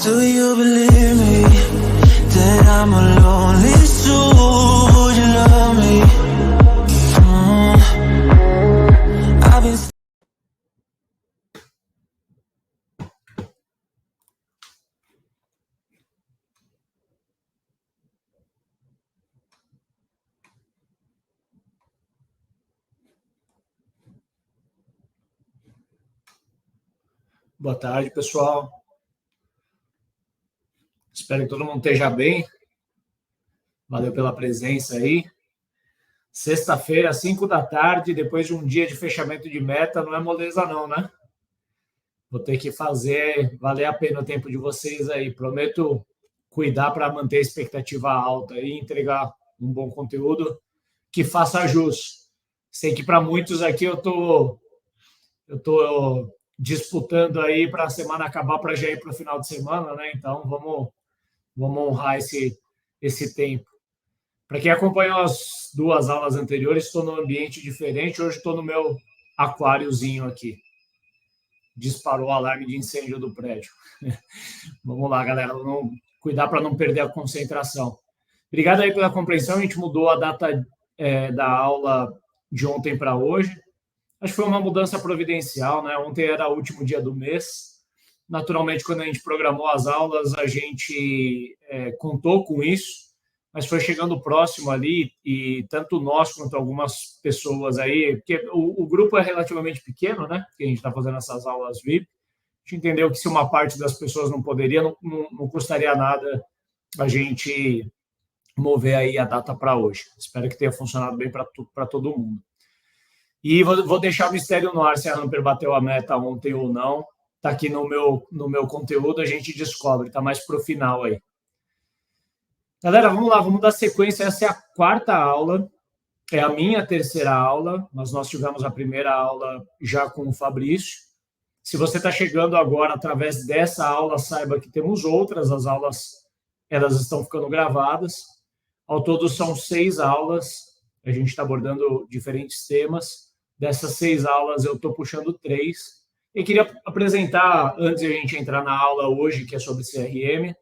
Do you believe me that I'm a lonely soul? Would you love me? I've been. Boa tarde, pessoal. Espero que todo mundo esteja bem. Valeu pela presença aí. Sexta-feira, 5 da tarde, depois de um dia de fechamento de meta, não é moleza não, né? Vou ter que fazer valer a pena o tempo de vocês aí. Prometo cuidar para manter a expectativa alta e entregar um bom conteúdo que faça jus. Sei que para muitos aqui eu tô disputando aí para a semana acabar para já ir para o final de semana, né? Então vamos honrar esse tempo. Para quem acompanhou as duas aulas anteriores, estou num ambiente diferente. Hoje estou no meu aquáriozinho aqui. Disparou o alarme de incêndio do prédio. Vamos lá, galera. Vamos cuidar para não perder a concentração. Obrigado aí pela compreensão. A gente mudou a data da aula de ontem para hoje. Acho que foi uma mudança providencial, né? Ontem era o último dia do mês. Naturalmente, quando a gente programou as aulas, a gente contou com isso, mas foi chegando próximo ali, e tanto nós quanto algumas pessoas aí, porque o grupo é relativamente pequeno, né? Que a gente está fazendo essas aulas VIP. A gente entendeu que se uma parte das pessoas não poderia, não custaria nada a gente mover aí a data para hoje. Espero que tenha funcionado bem para todo mundo. E vou deixar o mistério no ar se a Hamper bateu a meta ontem ou não. Está aqui no meu conteúdo, a gente descobre, está mais para o final aí. Galera, vamos lá, vamos dar sequência. Essa é a quarta aula, é a minha terceira aula, mas nós tivemos a primeira aula já com o Fabrício. Se você está chegando agora através dessa aula, saiba que temos outras, as aulas elas estão ficando gravadas. Ao todo são 6 aulas, a gente está abordando diferentes temas. Dessas 6 aulas eu estou puxando 3. Eu queria apresentar, antes de a gente entrar na aula hoje, que é sobre CRM,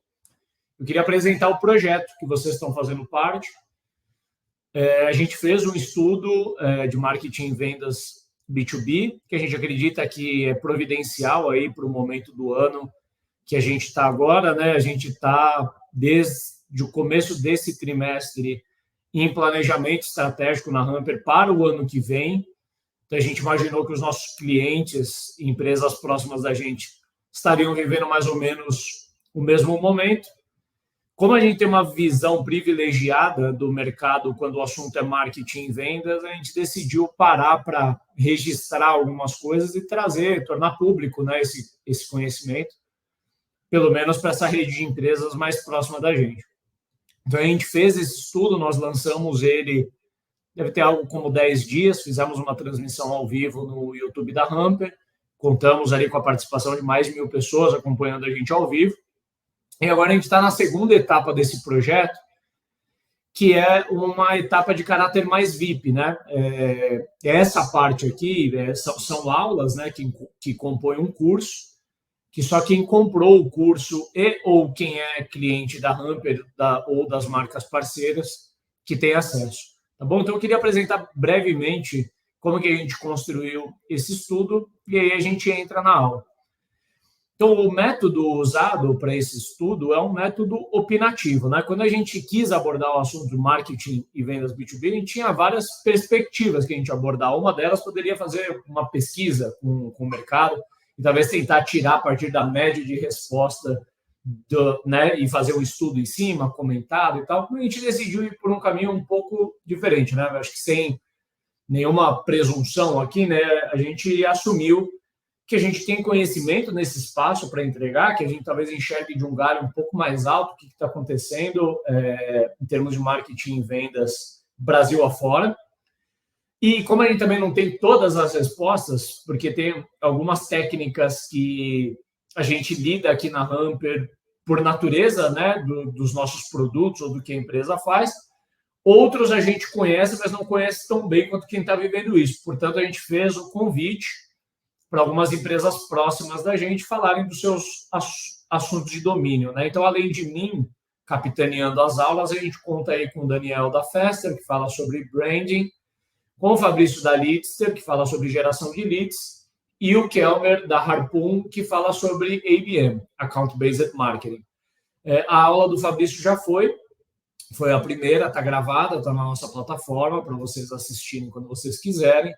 eu queria apresentar o projeto que vocês estão fazendo parte. A gente fez um estudo de marketing e vendas B2B, que a gente acredita que é providencial aí para o momento do ano que a gente está agora, né? A gente está, desde o começo desse trimestre, em planejamento estratégico na Hamper para o ano que vem. Então, a gente imaginou que os nossos clientes, empresas próximas da gente, estariam vivendo mais ou menos o mesmo momento. Como a gente tem uma visão privilegiada do mercado quando o assunto é marketing e vendas, a gente decidiu parar para registrar algumas coisas e tornar público, né, esse conhecimento, pelo menos para essa rede de empresas mais próxima da gente. Então, a gente fez esse estudo, nós lançamos ele, deve ter algo como 10 dias, fizemos uma transmissão ao vivo no YouTube da Hamper, contamos ali com a participação de mais de 1.000 pessoas acompanhando a gente ao vivo. E agora a gente está na segunda etapa desse projeto, que é uma etapa de caráter mais VIP, né? Essa parte aqui são aulas, né, que compõem um curso, que só quem comprou o curso ou quem é cliente da Hamper ou das marcas parceiras que tem acesso. Tá bom? Então, eu queria apresentar brevemente como que a gente construiu esse estudo e aí a gente entra na aula. Então, o método usado para esse estudo é um método opinativo, né? Quando a gente quis abordar o assunto de marketing e vendas B2B, a gente tinha várias perspectivas que a gente abordar. Uma delas poderia fazer uma pesquisa com o mercado e talvez tentar tirar a partir da média de resposta né, e fazer um estudo em cima, comentado e tal. A gente decidiu ir por um caminho um pouco diferente, né? Acho que sem nenhuma presunção aqui, né? A gente assumiu que a gente tem conhecimento nesse espaço para entregar, que a gente talvez enxergue de um galho um pouco mais alto o que está acontecendo em termos de marketing e vendas Brasil afora. E como a gente também não tem todas as respostas, porque tem algumas técnicas que a gente lida aqui na Hamper por natureza, né, dos nossos produtos ou do que a empresa faz, outros a gente conhece, mas não conhece tão bem quanto quem está vivendo isso. Portanto, a gente fez o convite para algumas empresas próximas da gente falarem dos seus assuntos de domínio, né? Então, além de mim capitaneando as aulas, a gente conta aí com o Daniel da Fester, que fala sobre branding, com o Fabrício da Leadster, que fala sobre geração de leads, e o Kelmer da Harpoon, que fala sobre ABM, Account Based Marketing. A aula do Fabrício já foi a primeira, está gravada, está na nossa plataforma para vocês assistirem quando vocês quiserem.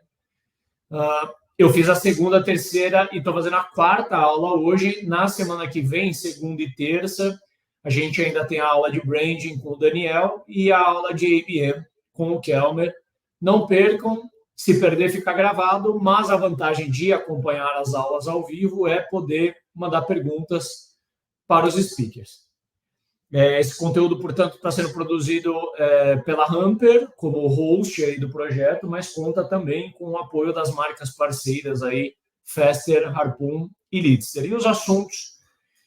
Eu fiz a segunda, a terceira e estou fazendo a quarta aula hoje. Na semana que vem, segunda e terça, a gente ainda tem a aula de branding com o Daniel e a aula de ABM com o Kelmer. Não percam, se perder fica gravado, mas a vantagem de acompanhar as aulas ao vivo é poder mandar perguntas para os speakers. Esse conteúdo, portanto, está sendo produzido pela Hamper, como host aí do projeto, mas conta também com o apoio das marcas parceiras aí, Fester, Harpoon e Leadster. E os assuntos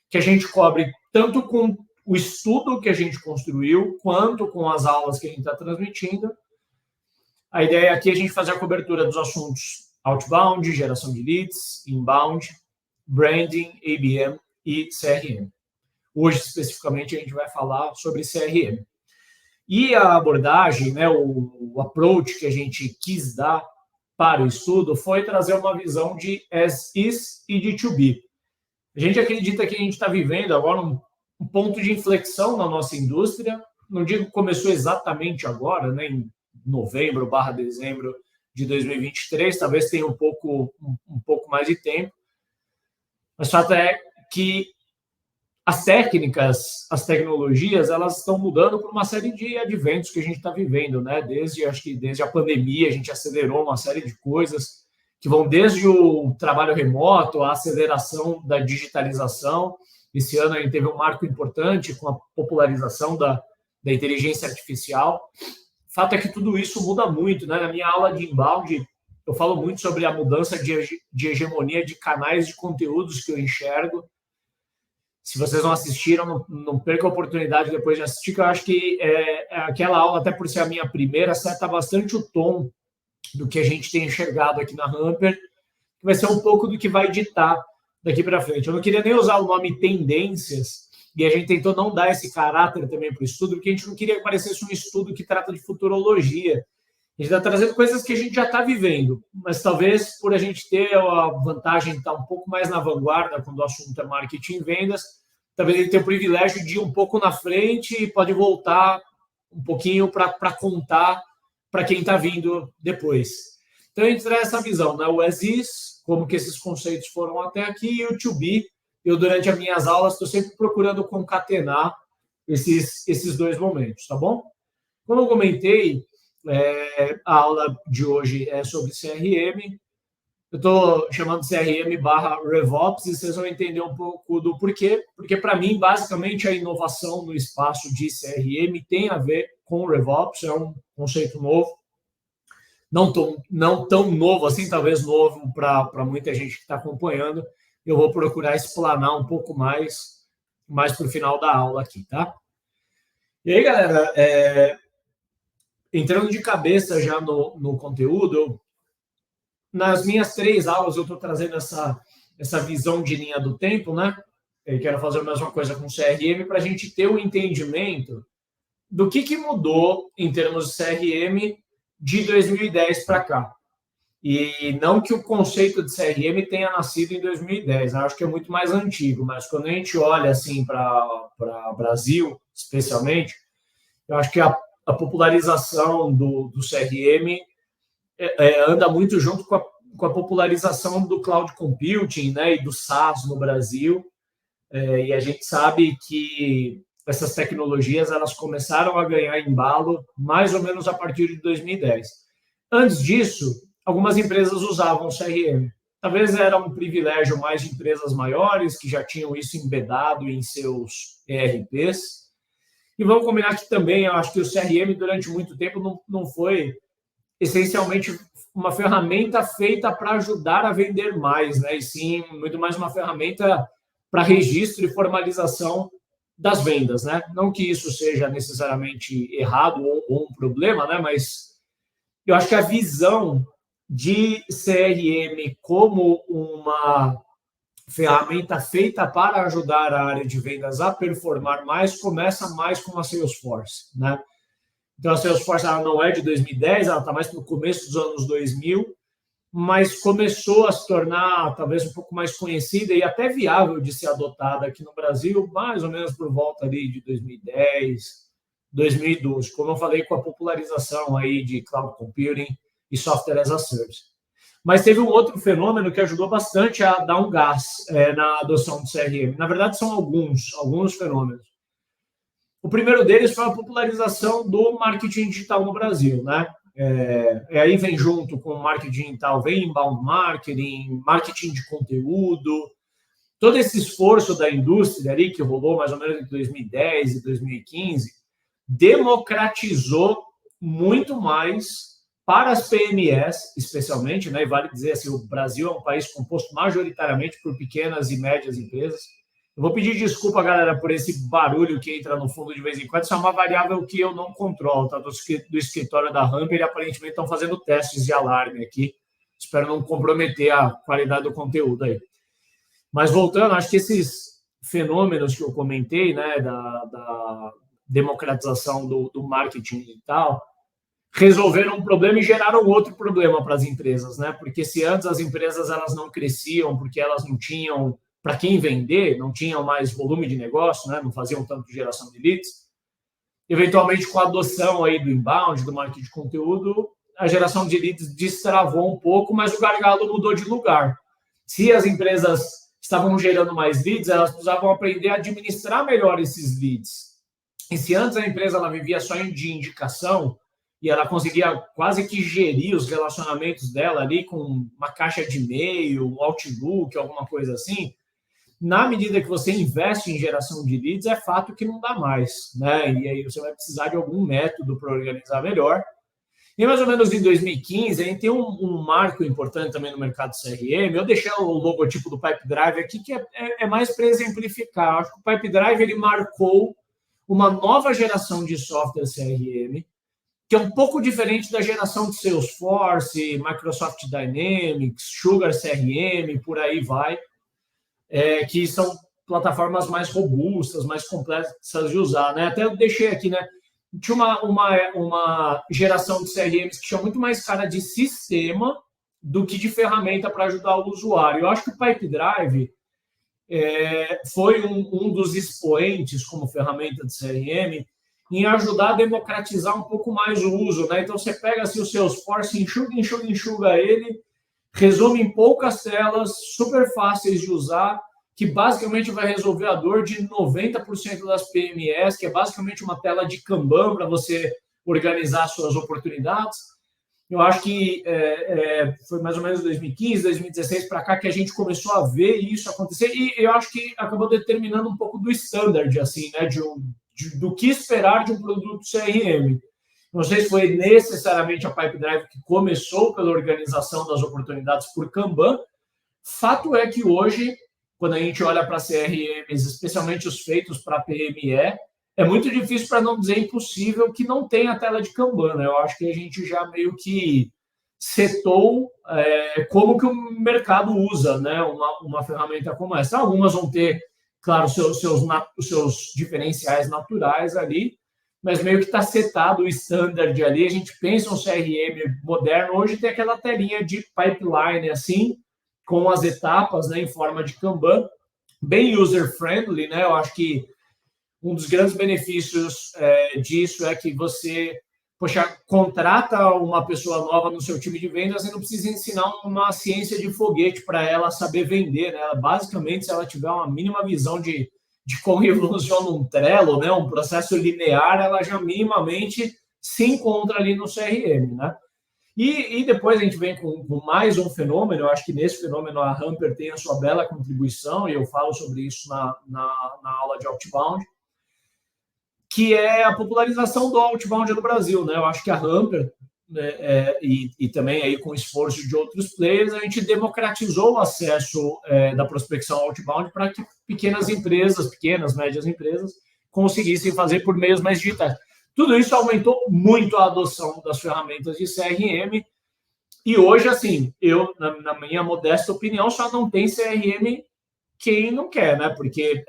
que a gente cobre tanto com o estudo que a gente construiu, quanto com as aulas que a gente está transmitindo. A ideia aqui é a gente fazer a cobertura dos assuntos outbound, geração de leads, inbound, branding, ABM e CRM. Hoje, especificamente, a gente vai falar sobre CRM. E a abordagem, né, o approach que a gente quis dar para o estudo foi trazer uma visão de as is e de to be. A gente acredita que a gente está vivendo agora um ponto de inflexão na nossa indústria. Não digo que começou exatamente agora, né, em novembro/dezembro de 2023, talvez tenha um pouco mais de tempo. Mas o fato é que as técnicas, as tecnologias, elas estão mudando por uma série de adventos que a gente está vivendo, né? Desde a pandemia, a gente acelerou uma série de coisas que vão desde o trabalho remoto, a aceleração da digitalização. Esse ano a gente teve um marco importante com a popularização da inteligência artificial. O fato é que tudo isso muda muito, né? Na minha aula de inbound, eu falo muito sobre a mudança de hegemonia de canais de conteúdos que eu enxergo. Se vocês não assistiram, não percam a oportunidade depois de assistir, que eu acho que aquela aula, até por ser a minha primeira, acerta bastante o tom do que a gente tem enxergado aqui na Hamper, que vai ser um pouco do que vai ditar daqui para frente. Eu não queria nem usar o nome tendências, e a gente tentou não dar esse caráter também para o estudo, porque a gente não queria que parecesse um estudo que trata de futurologia. A gente está trazendo coisas que a gente já está vivendo, mas talvez por a gente ter a vantagem de estar um pouco mais na vanguarda quando o assunto é marketing e vendas, talvez ele tenha o privilégio de ir um pouco na frente e pode voltar um pouquinho para contar para quem está vindo depois. Então, a gente traz essa visão, né? O as is, como que esses conceitos foram até aqui, e o to be. Eu, durante as minhas aulas, estou sempre procurando concatenar esses dois momentos, tá bom? Como eu comentei, a aula de hoje é sobre CRM. Eu estou chamando de CRM/RevOps e vocês vão entender um pouco do porquê. Porque, para mim, basicamente, a inovação no espaço de CRM tem a ver com o RevOps. É um conceito novo. Não tão novo assim, talvez novo para muita gente que está acompanhando. Eu vou procurar explanar um pouco mais para o final da aula aqui, tá? E aí, galera, entrando de cabeça já no conteúdo, nas minhas 3 aulas eu estou trazendo essa visão de linha do tempo, né? Eu quero fazer a mesma coisa com CRM para a gente ter um entendimento do que mudou em termos de CRM de 2010 para cá. E não que o conceito de CRM tenha nascido em 2010, eu acho que é muito mais antigo, mas quando a gente olha assim para Brasil, especialmente, eu acho que a popularização do CRM anda muito junto com a popularização do cloud computing, né, e do SaaS no Brasil. E a gente sabe que essas tecnologias elas começaram a ganhar embalo mais ou menos a partir de 2010. Antes disso, algumas empresas usavam CRM. Talvez era um privilégio mais de empresas maiores que já tinham isso embedado em seus ERPs. E vamos combinar que também eu acho que o CRM durante muito tempo não foi essencialmente uma ferramenta feita para ajudar a vender mais, né? E sim, muito mais uma ferramenta para registro e formalização das vendas, né? Não que isso seja necessariamente errado ou um problema, né? Mas eu acho que a visão de CRM como uma ferramenta feita para ajudar a área de vendas a performar mais, começa mais com a Salesforce, né? Então, a Salesforce ela não é de 2010, ela está mais no começo dos anos 2000, mas começou a se tornar talvez um pouco mais conhecida e até viável de ser adotada aqui no Brasil, mais ou menos por volta ali de 2010, 2012, como eu falei, com a popularização aí de cloud computing e software as a service. Mas teve um outro fenômeno que ajudou bastante a dar um gás na adoção do CRM. Na verdade, são alguns fenômenos. O primeiro deles foi a popularização do marketing digital no Brasil, né? Aí vem junto com o marketing digital, vem inbound marketing, marketing de conteúdo, todo esse esforço da indústria ali, que rolou mais ou menos em 2010 e 2015, democratizou muito mais para as PMEs, especialmente, né? E vale dizer assim, o Brasil é um país composto majoritariamente por pequenas e médias empresas. Eu vou pedir desculpa, galera, por esse barulho que entra no fundo de vez em quando. Isso é uma variável que eu não controlo, tá? Do escritório da Ramper, e aparentemente estão fazendo testes de alarme aqui. Espero não comprometer a qualidade do conteúdo aí. Mas voltando, acho que esses fenômenos que eu comentei, né, da democratização do marketing digital, resolveram um problema e geraram outro problema para as empresas, né? Porque se antes as empresas elas não cresciam porque elas não tinham para quem vender, não tinham mais volume de negócio, né? Não faziam tanto geração de leads, eventualmente com a adoção aí do inbound, do marketing de conteúdo, a geração de leads destravou um pouco, mas o gargalo mudou de lugar. Se as empresas estavam gerando mais leads, elas precisavam aprender a administrar melhor esses leads. E se antes a empresa ela vivia só de indicação, e ela conseguia quase que gerir os relacionamentos dela ali com uma caixa de e-mail, um Outlook, alguma coisa assim, na medida que você investe em geração de leads, é fato que não dá mais, né? E aí você vai precisar de algum método para organizar melhor. E mais ou menos em 2015, a gente tem um marco importante também no mercado CRM. Eu deixei o logotipo do Pipedrive aqui, que é mais para exemplificar. Acho que o Pipedrive ele marcou uma nova geração de software CRM, que é um pouco diferente da geração de Salesforce, Microsoft Dynamics, Sugar CRM, por aí vai, que são plataformas mais robustas, mais complexas de usar, né? Até eu deixei aqui, né? Tinha uma geração de CRMs que tinha muito mais cara de sistema do que de ferramenta para ajudar o usuário. Eu acho que o Pipedrive foi um dos expoentes como ferramenta de CRM em ajudar a democratizar um pouco mais o uso, né? Então, você pega assim, o Salesforce, enxuga ele, resume em poucas telas, super fáceis de usar, que basicamente vai resolver a dor de 90% das PMEs, que é basicamente uma tela de Kanban para você organizar suas oportunidades. Eu acho que foi mais ou menos 2015, 2016 para cá que a gente começou a ver isso acontecer, e eu acho que acabou determinando um pouco do standard, assim, né? Do que esperar de um produto CRM. Não sei se foi necessariamente a Pipedrive que começou pela organização das oportunidades por Kanban. Fato é que hoje, quando a gente olha para CRMs, especialmente os feitos para PME, é muito difícil, para não dizer impossível, que não tenha a tela de Kanban, né? Eu acho que a gente já meio que setou como que o mercado usa, né? Uma ferramenta como essa. Algumas vão ter, claro, os seus diferenciais naturais ali, mas meio que está setado o standard ali. A gente pensa um CRM moderno, hoje tem aquela telinha de pipeline, assim, com as etapas, né, em forma de Kanban, bem user-friendly, né? Eu acho que um dos grandes benefícios disso é que você, contrata uma pessoa nova no seu time de vendas e não precisa ensinar uma ciência de foguete para ela saber vender, né? Ela, basicamente, se ela tiver uma mínima visão de como funciona um Trello, né? Um processo linear, ela já minimamente se encontra ali no CRM, né? E depois a gente vem com mais um fenômeno. Eu acho que nesse fenômeno a Ramper tem a sua bela contribuição, e eu falo sobre isso na aula de Outbound, que é a popularização do Outbound no Brasil, né? Eu acho que a Ramper, e também aí com o esforço de outros players, a gente democratizou o acesso da prospecção Outbound para que pequenas, médias empresas conseguissem fazer por meios mais digitais. Tudo isso aumentou muito a adoção das ferramentas de CRM, e hoje, assim, eu, na minha modesta opinião, só não tem CRM quem não quer, né? Porque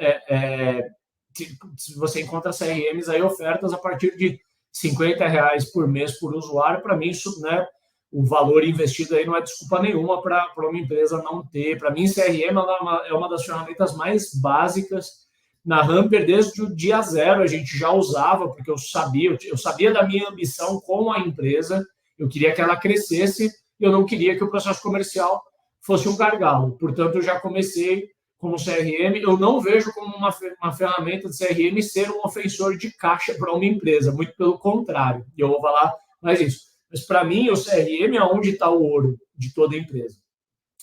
se você encontra CRMs aí, ofertas a partir de R$ 50 por mês por usuário, para mim isso, né, o valor investido aí não é desculpa nenhuma para uma empresa não ter. Para mim, CRM é uma das ferramentas mais básicas. Na Hamper, desde o dia zero, a gente já usava, porque eu sabia da minha ambição com a empresa, eu queria que ela crescesse, e eu não queria que o processo comercial fosse um gargalo. Portanto, eu já comecei como CRM. Eu não vejo como uma ferramenta de CRM ser um ofensor de caixa para uma empresa, muito pelo contrário. E eu vou falar mais isso. Mas, para mim, o CRM é onde está o ouro de toda empresa.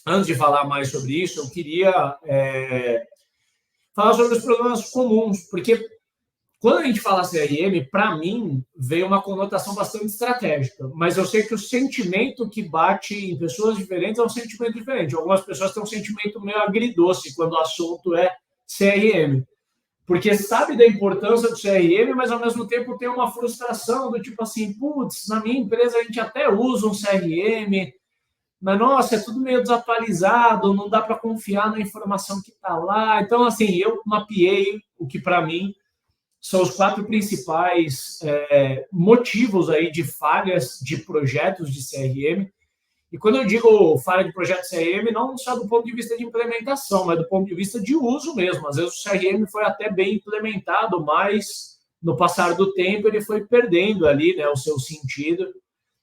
Antes de falar mais sobre isso, eu queria falar sobre os problemas comuns, porque quando a gente fala CRM, para mim, veio uma conotação bastante estratégica, mas eu sei que o sentimento que bate em pessoas diferentes é um sentimento diferente. Algumas pessoas têm um sentimento meio agridoce quando o assunto é CRM, porque sabe da importância do CRM, mas ao mesmo tempo tem uma frustração do tipo assim, putz, na minha empresa a gente até usa um CRM, mas nossa, é tudo meio desatualizado, não dá para confiar na informação que está lá. Então, assim, eu mapeei o que para mim são os 4 principais motivos aí de falhas de projetos de CRM. E quando eu digo falha de projeto CRM, não só do ponto de vista de implementação, mas do ponto de vista de uso mesmo. Às vezes o CRM foi até bem implementado, mas no passar do tempo ele foi perdendo ali, né, o seu sentido.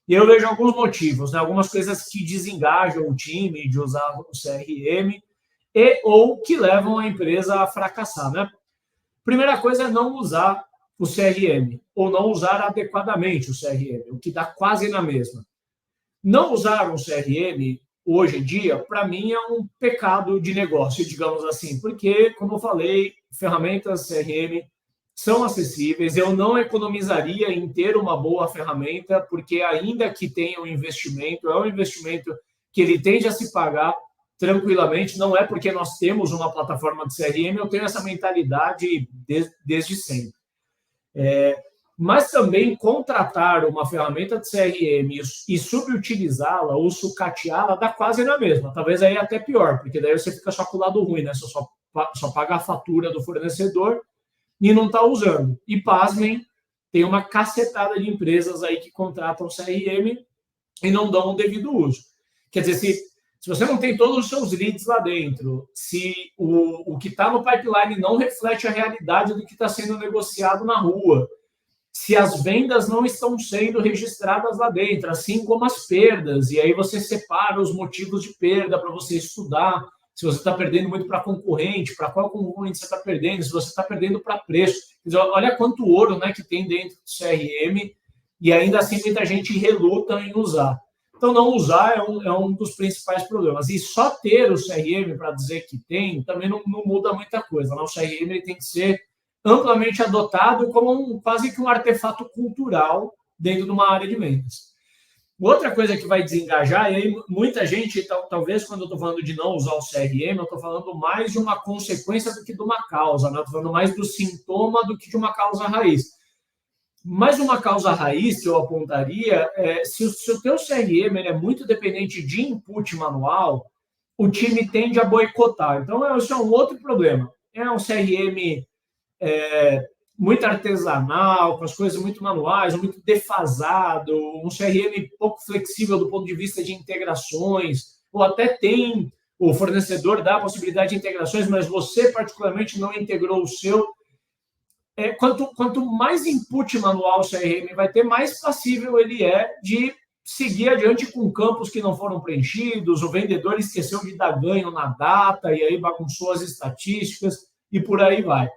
E eu vejo alguns motivos, né, algumas coisas que desengajam o time de usar o CRM ou que levam a empresa a fracassar, né? Primeira coisa é não usar o CRM, ou não usar adequadamente o CRM, o que dá quase na mesma. Não usar um CRM, hoje em dia, para mim é um pecado de negócio, digamos assim, porque, como eu falei, ferramentas CRM são acessíveis, eu não economizaria em ter uma boa ferramenta, porque ainda que tenha um investimento, é um investimento que ele tende a se pagar tranquilamente, não é porque nós temos uma plataforma de CRM, eu tenho essa mentalidade desde sempre. Mas também contratar uma ferramenta de CRM e subutilizá-la ou sucateá-la dá quase na mesma. Talvez aí até pior, porque daí você fica só com o lado ruim, né? Você só paga a fatura do fornecedor e não está usando. E, pasmem, tem uma cacetada de empresas aí que contratam CRM e não dão o devido uso. Quer dizer, se você não tem todos os seus leads lá dentro, se o que está no pipeline não reflete a realidade do que está sendo negociado na rua, se as vendas não estão sendo registradas lá dentro, assim como as perdas, e aí você separa os motivos de perda para você estudar, se você está perdendo muito para concorrente, para qual concorrente você está perdendo, se você está perdendo para preço. Quer dizer, olha quanto ouro, né, que tem dentro do CRM, e ainda assim muita gente reluta em usar. Então, não usar é um dos principais problemas. E só ter o CRM para dizer que tem também não muda muita coisa. Né? O CRM ele tem que ser amplamente adotado como quase que um artefato cultural dentro de uma área de vendas. Outra coisa que vai desengajar, e aí muita gente, talvez quando eu estou falando de não usar o CRM, eu estou falando mais de uma consequência do que de uma causa, né? Eu estou falando mais do sintoma do que de uma causa raiz. Mas uma causa raiz que eu apontaria é se o teu CRM ele é muito dependente de input manual, o time tende a boicotar. Então, isso é um outro problema. É um CRM muito artesanal, com as coisas muito manuais, muito defasado, um CRM pouco flexível do ponto de vista de integrações, ou até tem o fornecedor dá a possibilidade de integrações, mas você particularmente não integrou o seu. Quanto mais input manual o CRM vai ter, mais passível ele é de seguir adiante com campos que não foram preenchidos, o vendedor esqueceu de dar ganho na data e aí bagunçou as estatísticas e por aí vai.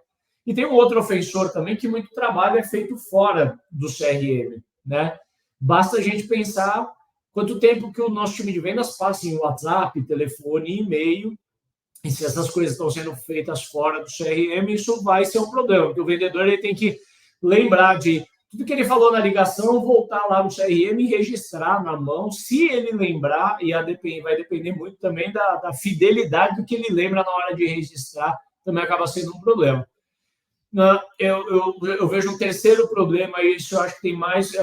E tem um outro ofensor também que muito trabalho é feito fora do CRM, né? Basta a gente pensar quanto tempo que o nosso time de vendas passa em WhatsApp, telefone e e-mail. E se essas coisas estão sendo feitas fora do CRM, isso vai ser um problema, porque o vendedor ele tem que lembrar de tudo que ele falou na ligação, voltar lá no CRM e registrar na mão, se ele lembrar, e vai depender muito também da fidelidade do que ele lembra na hora de registrar, também acaba sendo um problema. Eu vejo um terceiro problema, e isso eu acho que tem mais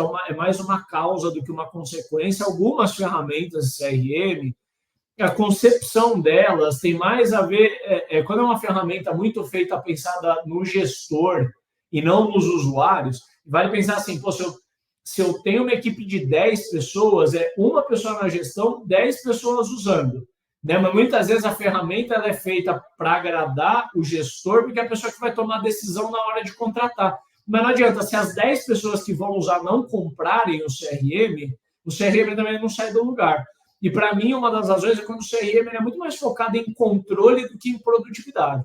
uma causa do que uma consequência. Algumas ferramentas de CRM, a concepção delas tem mais a ver, quando é uma ferramenta muito feita, pensada no gestor e não nos usuários, vale pensar assim, pô, se eu tenho uma equipe de 10 pessoas, é uma pessoa na gestão, 10 pessoas usando. Né? Mas muitas vezes a ferramenta ela é feita para agradar o gestor, porque é a pessoa que vai tomar a decisão na hora de contratar. Mas não adianta, se as 10 pessoas que vão usar não comprarem o CRM também não sai do lugar. E para mim, uma das razões é quando o CRM é muito mais focado em controle do que em produtividade.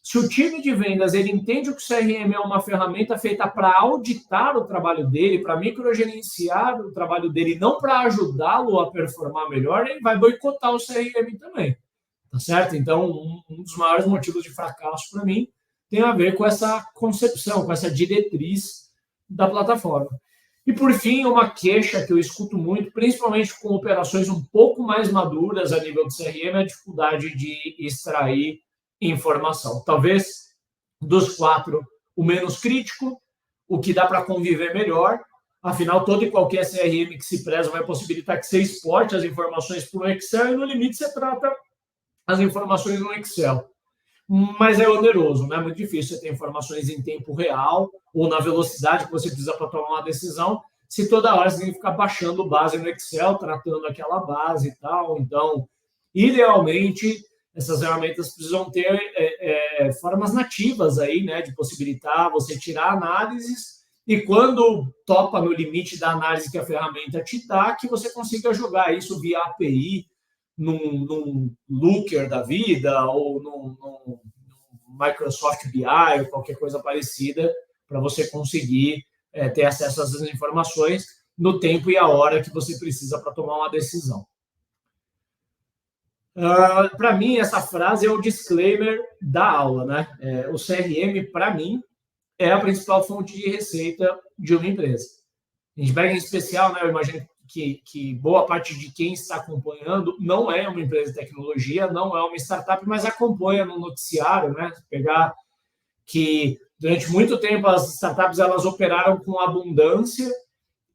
Se o time de vendas ele entende que o CRM é uma ferramenta feita para auditar o trabalho dele, para microgerenciar o trabalho dele, não para ajudá-lo a performar melhor, ele vai boicotar o CRM também. Tá certo? Então, um dos maiores motivos de fracasso para mim tem a ver com essa concepção, com essa diretriz da plataforma. E, por fim, uma queixa que eu escuto muito, principalmente com operações um pouco mais maduras a nível de CRM, é a dificuldade de extrair informação. Talvez, dos 4, o menos crítico, o que dá para conviver melhor. Afinal, todo e qualquer CRM que se preza vai possibilitar que você exporte as informações para o Excel e, no limite, você trata as informações no Excel. Mas é oneroso, né? É muito difícil você ter informações em tempo real ou na velocidade que você precisa para tomar uma decisão, se toda hora você tem que ficar baixando base no Excel, tratando aquela base e tal. Então, idealmente, essas ferramentas precisam ter formas nativas aí, né, de possibilitar você tirar análises e quando topa no limite da análise que a ferramenta te dá, que você consiga jogar isso via API, num Looker da vida ou num Microsoft BI ou qualquer coisa parecida para você conseguir ter acesso a essas informações no tempo e a hora que você precisa para tomar uma decisão. Para mim, essa frase é o disclaimer da aula, né? O CRM, para mim, é a principal fonte de receita de uma empresa. A gente pega em especial, né? Eu imagino que boa parte de quem está acompanhando não é uma empresa de tecnologia, não é uma startup, mas acompanha no noticiário, né? Pegar que durante muito tempo as startups elas operaram com abundância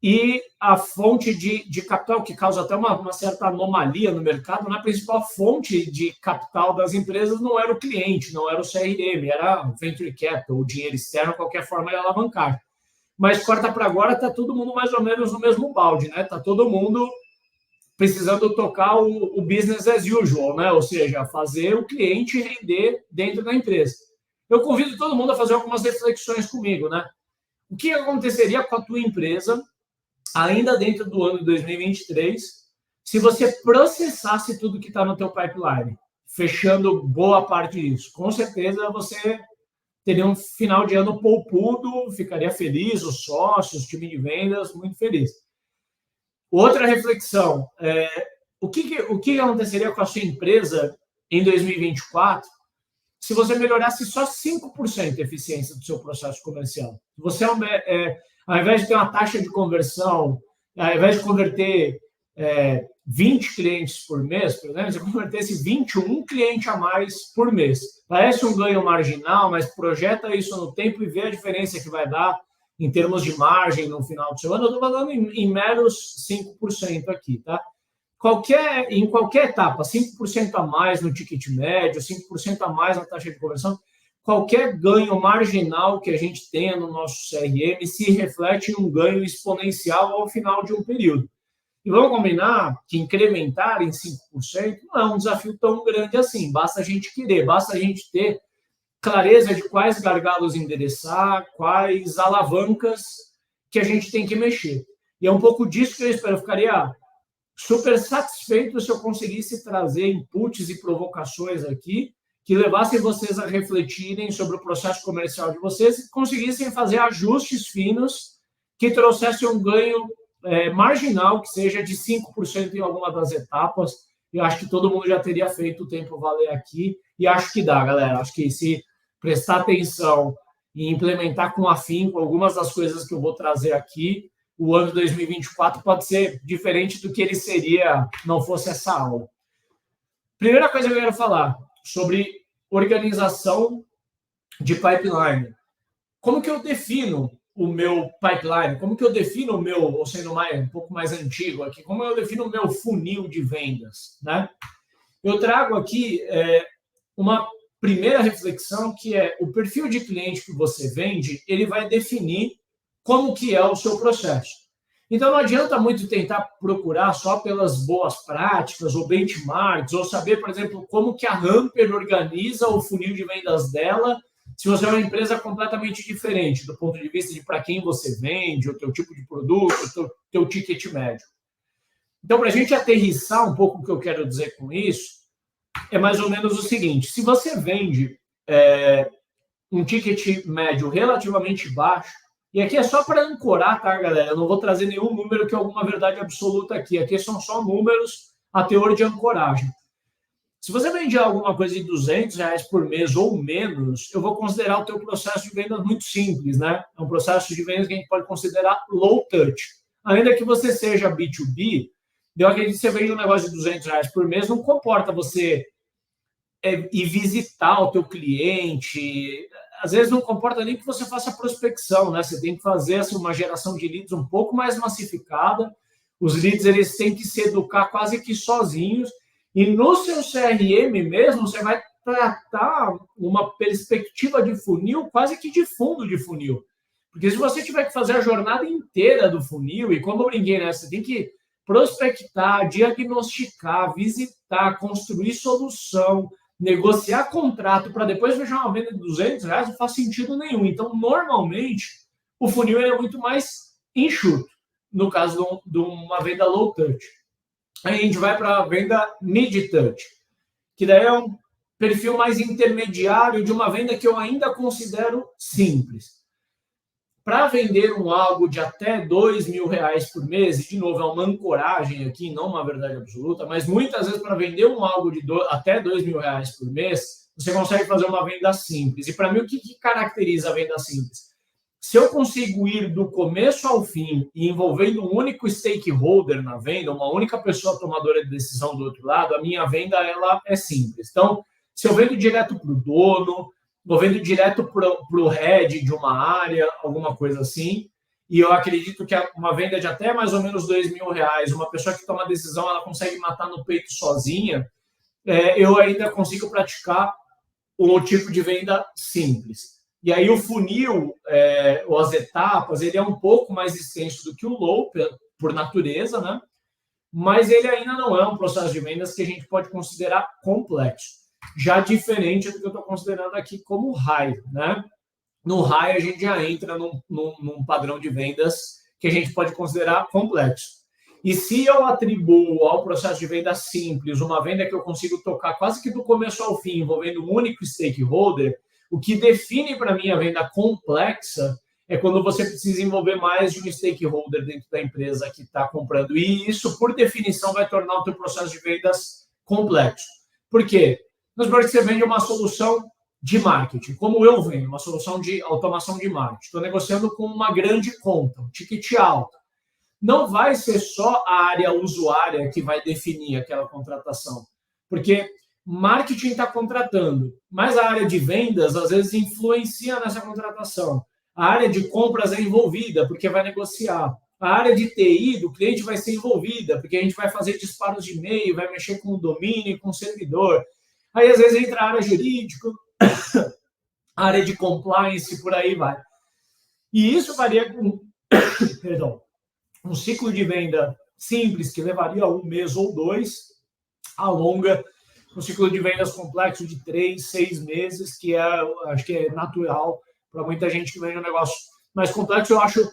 e a fonte de capital, que causa até uma certa anomalia no mercado, a principal fonte de capital das empresas não era o cliente, não era o CRM, era o venture capital, o dinheiro externo, qualquer forma de alavancar. Mas quarta para agora está todo mundo mais ou menos no mesmo balde, né? Está todo mundo precisando tocar o business as usual, né? Ou seja, fazer o cliente render dentro da empresa. Eu convido todo mundo a fazer algumas reflexões comigo, né? O que aconteceria com a tua empresa, ainda dentro do ano de 2023, se você processasse tudo que está no teu pipeline, fechando boa parte disso? Com certeza você teria um final de ano poupudo, ficaria feliz, os sócios, o time de vendas, muito feliz. Outra reflexão, o que aconteceria com a sua empresa em 2024 se você melhorasse só 5% a eficiência do seu processo comercial? Você, ao invés de ter uma taxa de conversão, ao invés de converter 20 clientes por mês, por exemplo, você convertesse 21 clientes a mais por mês. Parece um ganho marginal, mas projeta isso no tempo e vê a diferença que vai dar em termos de margem no final do seu ano. Eu estou falando em meros 5% aqui, tá? Em qualquer etapa, 5% a mais no ticket médio, 5% a mais na taxa de conversão, qualquer ganho marginal que a gente tenha no nosso CRM se reflete em um ganho exponencial ao final de um período. E vamos combinar que incrementar em 5% não é um desafio tão grande assim. Basta a gente querer, basta a gente ter clareza de quais gargalos endereçar, quais alavancas que a gente tem que mexer. E é um pouco disso que eu espero. Eu ficaria super satisfeito se eu conseguisse trazer inputs e provocações aqui que levassem vocês a refletirem sobre o processo comercial de vocês e conseguissem fazer ajustes finos que trouxessem um ganho marginal, que seja de 5% em alguma das etapas. Eu acho que todo mundo já teria feito o tempo valer aqui e acho que dá, galera. Acho que se prestar atenção e implementar com afinco algumas das coisas que eu vou trazer aqui, o ano 2024 pode ser diferente do que ele seria não fosse essa aula. Primeira coisa que eu quero falar sobre organização de pipeline. Como que eu defino o meu pipeline, como que eu defino o meu, ou sendo um pouco mais antigo aqui, como eu defino o meu funil de vendas, né? Eu trago aqui uma primeira reflexão, que é o perfil de cliente que você vende, ele vai definir como que é o seu processo. Então, não adianta muito tentar procurar só pelas boas práticas ou benchmarks, ou saber, por exemplo, como que a Hamper organiza o funil de vendas dela, se você é uma empresa completamente diferente do ponto de vista de para quem você vende, o teu tipo de produto, o teu ticket médio. Então, para a gente aterrissar um pouco o que eu quero dizer com isso, é mais ou menos o seguinte: se você vende um ticket médio relativamente baixo, e aqui é só para ancorar, tá, galera? Eu não vou trazer nenhum número que é alguma verdade absoluta aqui. Aqui são só números a teor de ancoragem. Se você vende alguma coisa de R$200 por mês ou menos, eu vou considerar o teu processo de vendas muito simples, né? É um processo de vendas que a gente pode considerar low touch. Ainda que você seja B2B, eu acredito que você vende um negócio de R$200 por mês, não comporta você ir visitar o teu cliente. Às vezes não comporta nem que você faça prospecção, né? Você tem que fazer assim, uma geração de leads um pouco mais massificada. Os leads eles têm que se educar quase que sozinhos. E no seu CRM mesmo, você vai tratar uma perspectiva de funil quase que de fundo de funil. Porque se você tiver que fazer a jornada inteira do funil, e como eu brinquei, né? Você tem que prospectar, diagnosticar, visitar, construir solução, negociar contrato para depois fechar uma venda de R$200 não faz sentido nenhum. Então, normalmente, o funil é muito mais enxuto, no caso de uma venda low touch. Aí a gente vai para a venda mid touch, que daí é um perfil mais intermediário de uma venda que eu ainda considero simples. Para vender algo de até R$2.000 por mês, e de novo é uma ancoragem aqui, não uma verdade absoluta, mas muitas vezes para vender algo de até R$2.000 por mês, você consegue fazer uma venda simples. E para mim, o que caracteriza a venda simples? Se eu consigo ir do começo ao fim e envolvendo um único stakeholder na venda, uma única pessoa tomadora de decisão do outro lado, a minha venda ela é simples. Então, se eu vendo direto para o dono, vou vendo direto para o head de uma área, alguma coisa assim, e eu acredito que uma venda de até mais ou menos R$2.000, uma pessoa que toma decisão, ela consegue matar no peito sozinha, eu ainda consigo praticar um tipo de venda simples. E aí o funil, ou as etapas, ele é um pouco mais extenso do que o low, por natureza, né? Mas ele ainda não é um processo de vendas que a gente pode considerar complexo. Já diferente do que eu estou considerando aqui como high, né? No high, a gente já entra num padrão de vendas que a gente pode considerar complexo. E se eu atribuo ao processo de venda simples uma venda que eu consigo tocar quase que do começo ao fim, envolvendo um único stakeholder, o que define para mim a venda complexa é quando você precisa envolver mais de um stakeholder dentro da empresa que está comprando. E isso, por definição, vai tornar o teu processo de vendas complexo. Por quê? Nos que você vende uma solução de marketing, como eu vendo, uma solução de automação de marketing. Estou negociando com uma grande conta, um ticket alto. Não vai ser só a área usuária que vai definir aquela contratação, porque marketing está contratando, mas a área de vendas, às vezes, influencia nessa contratação. A área de compras é envolvida, porque vai negociar. A área de TI do cliente vai ser envolvida, porque a gente vai fazer disparos de e-mail, vai mexer com o domínio, com o servidor. Aí, às vezes, entra a área jurídica, a área de compliance, por aí vai. E isso varia com um ciclo de venda simples, que levaria 1 mês ou 2, a longa, um ciclo de vendas complexo de 3, 6 meses, que acho que é natural para muita gente que vende um negócio mais complexo. Eu acho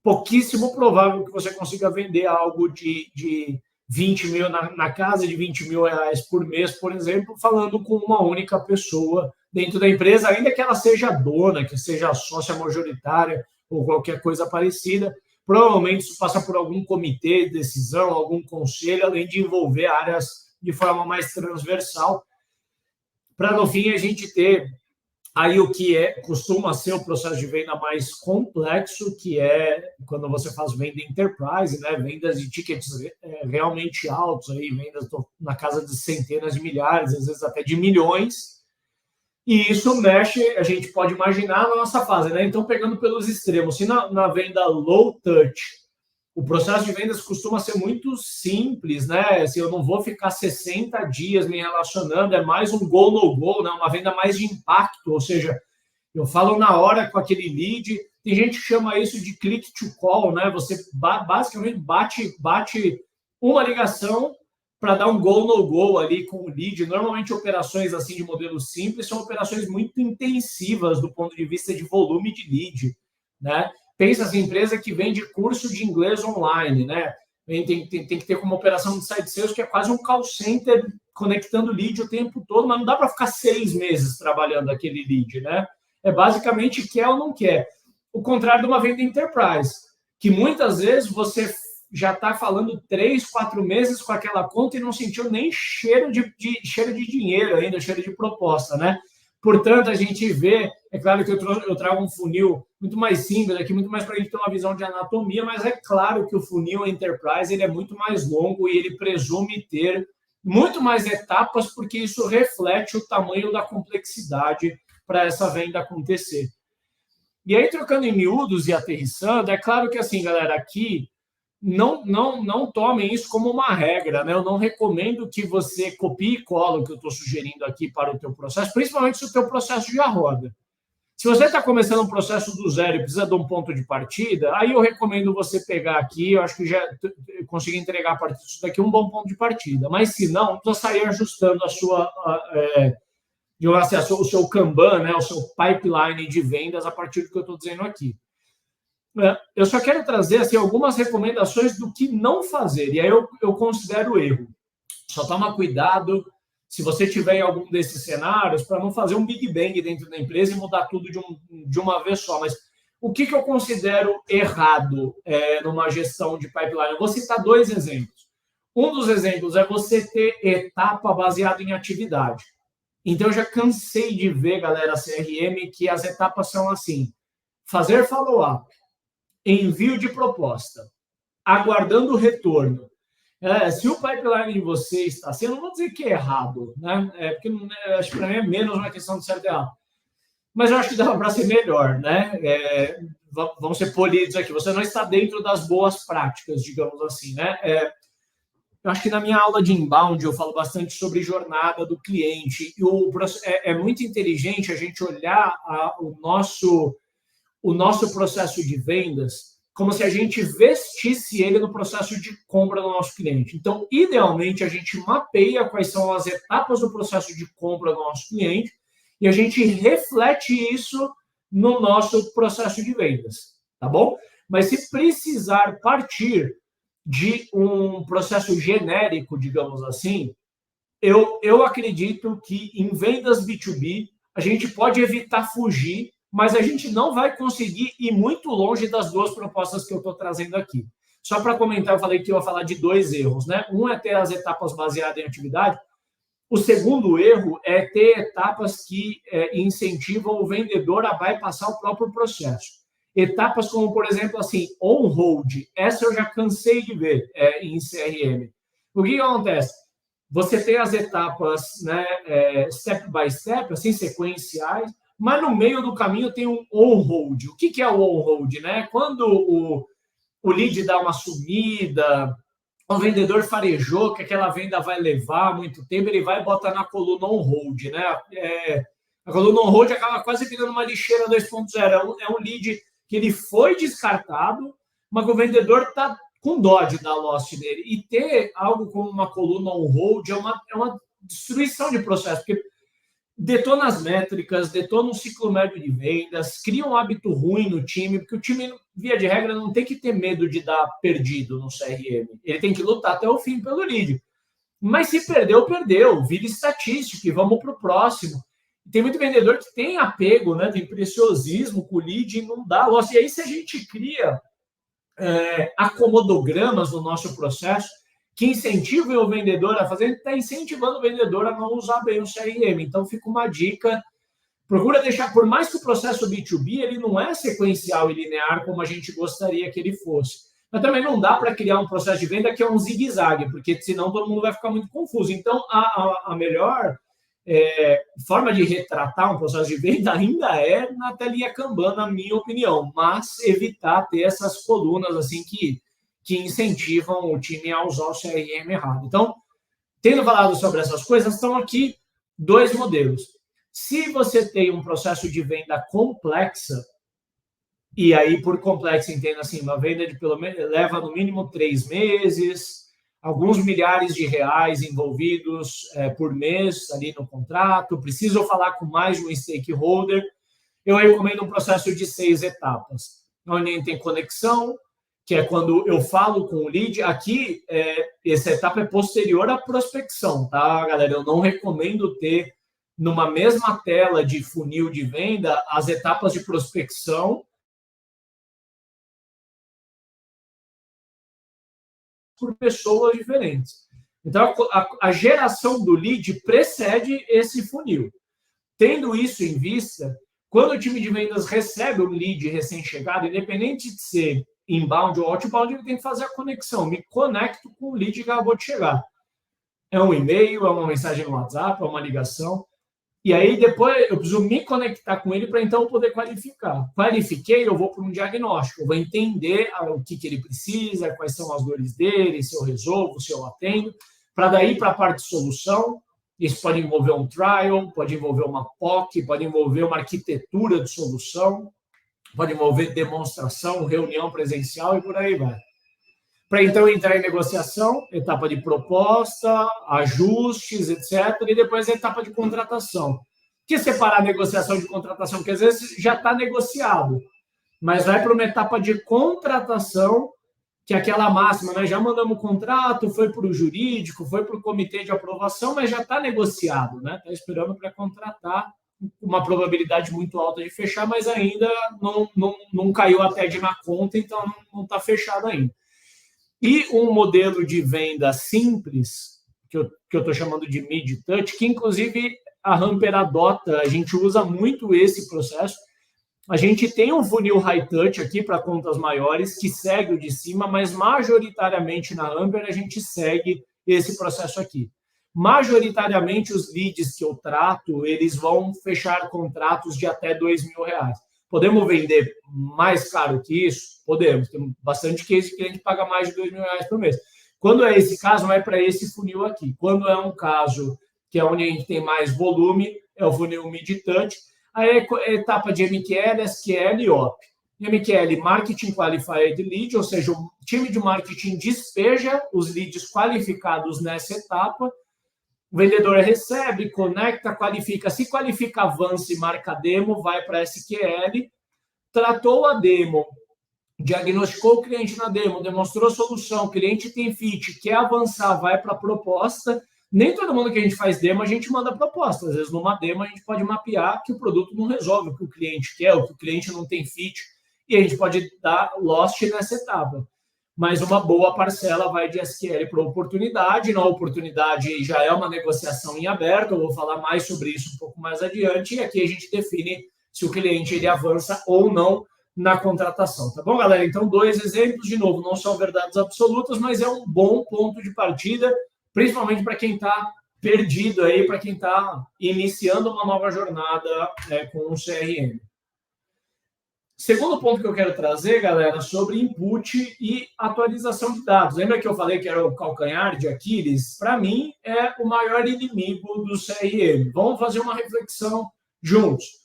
pouquíssimo provável que você consiga vender algo de 20 mil, na casa de R$20.000 por mês, por exemplo, falando com uma única pessoa dentro da empresa, ainda que ela seja dona, que seja sócia majoritária ou qualquer coisa parecida. Provavelmente isso passa por algum comitê de decisão, algum conselho, além de envolver áreas de forma mais transversal, para no fim a gente ter aí o que costuma ser o processo de venda mais complexo, que é quando você faz venda enterprise, né? Vendas de tickets realmente altos, aí, vendas na casa de centenas de milhares, às vezes até de milhões. E isso mexe, a gente pode imaginar na nossa fase, né? Então, pegando pelos extremos, se na venda low touch, o processo de vendas costuma ser muito simples, né? Se eu não vou ficar 60 dias me relacionando, é mais um go no go, né? Uma venda mais de impacto, ou seja, eu falo na hora com aquele lead. Tem gente que chama isso de click to call, né? Você basicamente bate uma ligação para dar um go no go ali com o lead. Normalmente operações assim de modelo simples são operações muito intensivas do ponto de vista de volume de lead, né? Pensa assim, empresa que vende curso de inglês online, né? Tem que ter como operação de site sales que é quase um call center conectando lead o tempo todo, mas não dá para ficar 6 meses trabalhando aquele lead, né? É basicamente quer ou não quer. O contrário de uma venda enterprise, que muitas vezes você já está falando 3, 4 meses com aquela conta e não sentiu nem cheiro de dinheiro ainda, cheiro de proposta, né? Portanto, a gente vê, é claro que eu trago um funil muito mais simples aqui, muito mais para a gente ter uma visão de anatomia, mas é claro que o funil enterprise ele é muito mais longo e ele presume ter muito mais etapas, porque isso reflete o tamanho da complexidade para essa venda acontecer. E aí, trocando em miúdos e aterrissando, é claro que assim, galera, aqui não tomem isso como uma regra, né? Eu não recomendo que você copie e cola o que eu estou sugerindo aqui para o teu processo, principalmente se o teu processo já roda. Se você está começando um processo do zero e precisa de um ponto de partida, aí eu recomendo você pegar aqui, eu acho que já consegui entregar a partir disso daqui um bom ponto de partida. Mas se não, precisa sair ajustando a sua... o seu Kanban, né, o seu pipeline de vendas a partir do que eu estou dizendo aqui. Eu só quero trazer assim, algumas recomendações do que não fazer, e aí eu considero erro. Só toma cuidado, se você tiver em algum desses cenários, para não fazer um Big Bang dentro da empresa e mudar tudo de uma vez só. Mas o que eu considero errado numa gestão de pipeline? Eu vou citar 2 exemplos. Um dos exemplos é você ter etapa baseada em atividade. Então, eu já cansei de ver, galera, CRM, que as etapas são assim: fazer follow-up, envio de proposta, aguardando o retorno. Se o pipeline de vocês está assim, eu não vou dizer que é errado, né? Porque acho que para mim é menos uma questão de certo e errado. Mas eu acho que dava para ser melhor, né? Vamos ser polidos aqui. Você não está dentro das boas práticas, digamos assim, né? Eu acho que na minha aula de inbound eu falo bastante sobre jornada do cliente. E é muito inteligente a gente olhar o nosso processo de vendas como se a gente vestisse ele no processo de compra do nosso cliente. Então, idealmente, a gente mapeia quais são as etapas do processo de compra do nosso cliente e a gente reflete isso no nosso processo de vendas, tá bom? Mas se precisar partir de um processo genérico, digamos assim, eu acredito que em vendas B2B a gente pode evitar fugir, mas a gente não vai conseguir ir muito longe das 2 propostas que eu estou trazendo aqui. Só para comentar, eu falei que eu ia falar de 2 erros, né? Um é ter as etapas baseadas em atividade. O segundo erro é ter etapas que incentivam o vendedor a bypassar o próprio processo. Etapas como, por exemplo, assim, on-hold. Essa eu já cansei de ver em CRM. O que acontece? Você tem as etapas, né, step by step, assim, sequenciais, mas no meio do caminho tem um on-hold. O que é o on-hold? Né? Quando o lead dá uma sumida, o vendedor farejou que aquela venda vai levar muito tempo, ele vai botar na coluna on-hold. Né? A coluna on-hold acaba quase virando uma lixeira 2.0. É um lead que ele foi descartado, mas o vendedor está com dó de dar loss nele. E ter algo como uma coluna on-hold é uma destruição de processo, porque detona as métricas, detona um ciclo médio de vendas, cria um hábito ruim no time, porque o time, via de regra, não tem que ter medo de dar perdido no CRM. Ele tem que lutar até o fim pelo lead. Mas se perdeu, perdeu. Vira estatística e vamos para o próximo. Tem muito vendedor que tem apego, né, tem preciosismo com o lead e não dá loss. E aí, se a gente cria acomodogramas no nosso processo que incentivem o vendedor a fazer, está incentivando o vendedor a não usar bem o CRM. Então, fica uma dica. Procura deixar, por mais que o processo B2B ele não é sequencial e linear como a gente gostaria que ele fosse. Mas também não dá para criar um processo de venda que é um zigue-zague, porque senão todo mundo vai ficar muito confuso. Então, a melhor forma de retratar um processo de venda ainda é na telinha Kanban, na minha opinião, mas evitar ter essas colunas assim que incentivam o time a usar o CRM errado. Então, tendo falado sobre essas coisas, estão aqui 2 modelos. Se você tem um processo de venda complexa, e aí por complexo entendo assim, uma venda de pelo menos leva no mínimo 3 meses, alguns milhares de reais envolvidos por mês ali no contrato, preciso falar com mais de um stakeholder, eu recomendo um processo de 6 etapas, onde tem conexão, que é quando eu falo com o lead. Aqui, essa etapa é posterior à prospecção, tá, galera? Eu não recomendo ter numa mesma tela de funil de venda as etapas de prospecção por pessoas diferentes. Então, a geração do lead precede esse funil. Tendo isso em vista, quando o time de vendas recebe um lead recém-chegado, independente de ser inbound ou outbound, ele tem que fazer a conexão. Me conecto com o lead que acabou de chegar. É um e-mail, é uma mensagem no WhatsApp, é uma ligação. E aí, depois, eu preciso me conectar com ele para, então, poder qualificar. Qualifiquei, eu vou para um diagnóstico. Eu vou entender o que ele precisa, quais são as dores dele, se eu resolvo, se eu atendo. Para daí, para a parte de solução, isso pode envolver um trial, pode envolver uma POC, pode envolver uma arquitetura de solução, pode envolver demonstração, reunião presencial e por aí vai. Para, então, entrar em negociação, etapa de proposta, ajustes, etc. E depois a etapa de contratação. Por que separar a negociação de contratação? Porque, às vezes, já está negociado, mas vai para uma etapa de contratação, que é aquela máxima, né? Já mandamos o contrato, foi para o jurídico, foi para o comitê de aprovação, mas já está negociado, né? Está esperando para contratar, uma probabilidade muito alta de fechar, mas ainda não caiu a TED na conta, então não está fechado ainda. E um modelo de venda simples, que eu estou chamando de mid-touch, que inclusive a Hamper adota, a gente usa muito esse processo. A gente tem um funil high-touch aqui para contas maiores, que segue o de cima, mas majoritariamente na Hamper a gente segue esse processo aqui. Majoritariamente os leads que eu trato, eles vão fechar contratos de até R$2.000. Podemos vender mais caro que isso? Podemos. Tem bastante case que a gente paga mais de R$2.000 por mês. Quando é esse caso, vai para esse funil aqui. Quando é um caso que é onde a gente tem mais volume, é o funil mid-touch. Aí é a etapa de MQL, SQL e OP. MQL, Marketing Qualified Lead, ou seja, o time de marketing despeja os leads qualificados nessa etapa. O vendedor recebe, conecta, qualifica. Se qualifica, avança e marca demo, vai para SQL. Tratou a demo, diagnosticou o cliente na demo, demonstrou solução, o cliente tem fit, quer avançar, vai para a proposta. Nem todo mundo que a gente faz demo, a gente manda proposta. Às vezes, numa demo, a gente pode mapear que o produto não resolve o que o cliente quer, o que o cliente não tem fit, e a gente pode dar lost nessa etapa. Mas uma boa parcela vai de SQL para oportunidade. Na oportunidade já é uma negociação em aberto, eu vou falar mais sobre isso um pouco mais adiante, e aqui a gente define se o cliente ele avança ou não na contratação. Tá bom, galera? Então, 2 exemplos, de novo, não são verdades absolutas, mas é um bom ponto de partida, principalmente para quem está perdido aí, para quem está iniciando uma nova jornada com o CRM. Segundo ponto que eu quero trazer, galera, sobre input e atualização de dados. Lembra que eu falei que era o calcanhar de Aquiles? Para mim, é o maior inimigo do CRM. Vamos fazer uma reflexão juntos.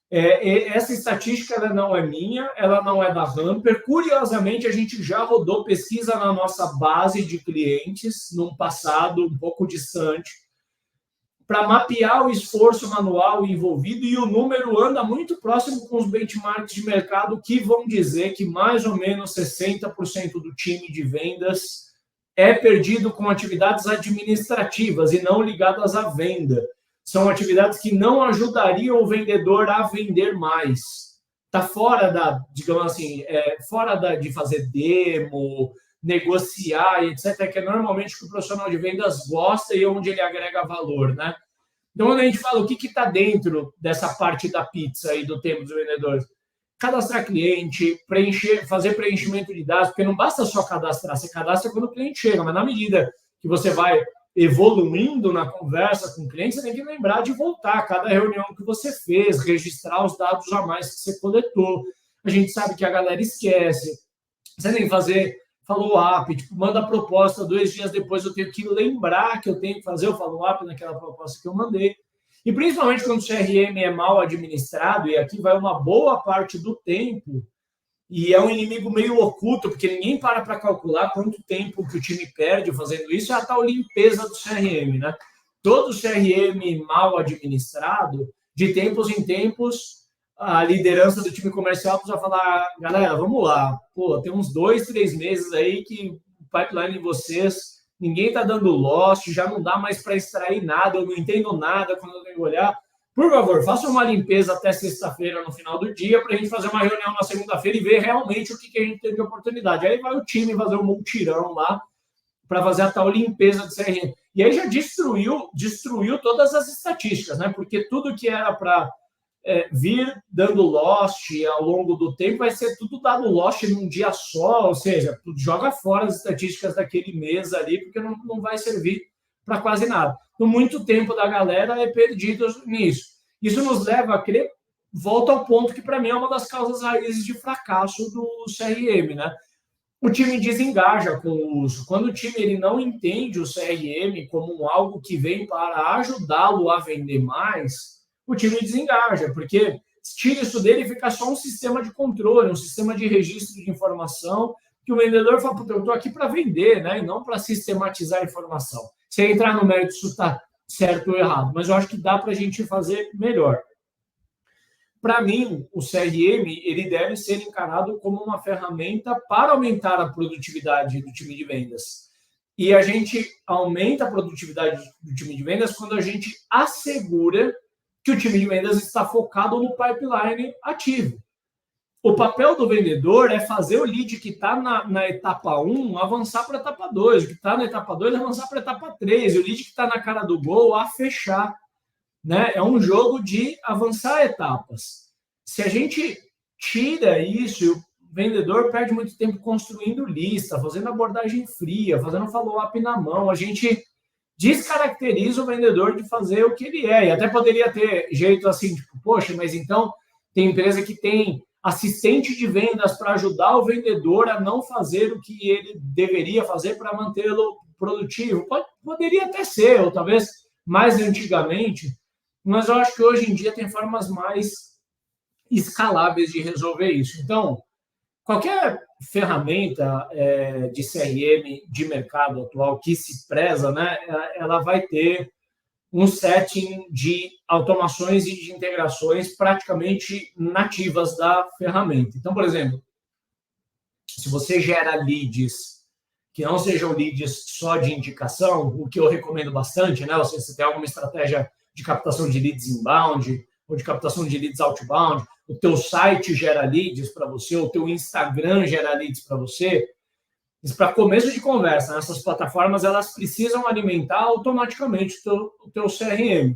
Essa estatística ela não é minha, ela não é da Hamper. Curiosamente, a gente já rodou pesquisa na nossa base de clientes, num passado um pouco distante, para mapear o esforço manual envolvido, e o número anda muito próximo com os benchmarks de mercado, que vão dizer que mais ou menos 60% do time de vendas é perdido com atividades administrativas e não ligadas à venda. São atividades que não ajudariam o vendedor a vender mais. Está fora digamos assim, fora de fazer demo, negociar, etc., que é normalmente o que o profissional de vendas gosta e onde ele agrega valor, né? Então, quando a gente fala o que está dentro dessa parte da pizza aí do tempo dos vendedores, cadastrar cliente, fazer preenchimento de dados, porque não basta só cadastrar, você cadastra quando o cliente chega, mas na medida que você vai evoluindo na conversa com o cliente, você tem que lembrar de voltar a cada reunião que você fez, registrar os dados a mais que você coletou. A gente sabe que a galera esquece. Você tem que fazer follow-up, tipo, manda a proposta, 2 dias depois eu tenho que lembrar que eu tenho que fazer o follow-up naquela proposta que eu mandei. E principalmente quando o CRM é mal administrado, e aqui vai uma boa parte do tempo, e é um inimigo meio oculto, porque ninguém para calcular quanto tempo que o time perde fazendo isso, é a tal limpeza do CRM, né? Todo CRM mal administrado, de tempos em tempos, a liderança do time comercial precisa falar, galera, vamos lá, pô, tem uns 2, 3 meses aí que o pipeline de vocês, ninguém está dando lost, já não dá mais para extrair nada, eu não entendo nada quando eu tenho que olhar. Por favor, faça uma limpeza até sexta-feira no final do dia para a gente fazer uma reunião na segunda-feira e ver realmente o que a gente tem de oportunidade. Aí vai o time fazer um multirão lá para fazer a tal limpeza de CRM. E aí já destruiu todas as estatísticas, né? Porque tudo que era para vir dando lost ao longo do tempo vai ser tudo dado lost num dia só, ou seja, joga fora as estatísticas daquele mês ali, porque não vai servir para quase nada. Então, muito tempo da galera é perdido nisso. Isso nos leva a crer, volta ao ponto que para mim é uma das causas raízes de fracasso do CRM, né? O time desengaja com o uso. Quando o time ele não entende o CRM como algo que vem para ajudá-lo a vender mais, o time desengaja, porque tira isso dele e fica só um sistema de controle, um sistema de registro de informação, que o vendedor fala, eu estou aqui para vender, né? E não para sistematizar a informação. Se entrar no mérito, isso está certo ou errado, mas eu acho que dá para a gente fazer melhor. Para mim, o CRM ele deve ser encarado como uma ferramenta para aumentar a produtividade do time de vendas. E a gente aumenta a produtividade do time de vendas quando a gente assegura que o time de vendas está focado no pipeline ativo. O papel do vendedor é fazer o lead que está na etapa 1 avançar para a etapa 2, o que está na etapa 2 avançar para a etapa 3, o lead que está na cara do gol a fechar. Né? É um jogo de avançar etapas. Se a gente tira isso, o vendedor perde muito tempo construindo lista, fazendo abordagem fria, fazendo follow-up na mão, a gente descaracteriza o vendedor de fazer o que ele é. E até poderia ter jeito assim, tipo, poxa, mas então tem empresa que tem assistente de vendas para ajudar o vendedor a não fazer o que ele deveria fazer para mantê-lo produtivo. Poderia até ser, ou talvez mais antigamente, mas eu acho que hoje em dia tem formas mais escaláveis de resolver isso. Então, qualquer ferramenta de CRM de mercado atual que se preza, né, ela vai ter um setting de automações e de integrações praticamente nativas da ferramenta. Então, por exemplo, se você gera leads que não sejam leads só de indicação, o que eu recomendo bastante, né? Você tem alguma estratégia de captação de leads inbound ou de captação de leads outbound, o teu site gera leads para você, o teu Instagram gera leads para você. Isso para começo de conversa, essas plataformas elas precisam alimentar automaticamente o teu CRM.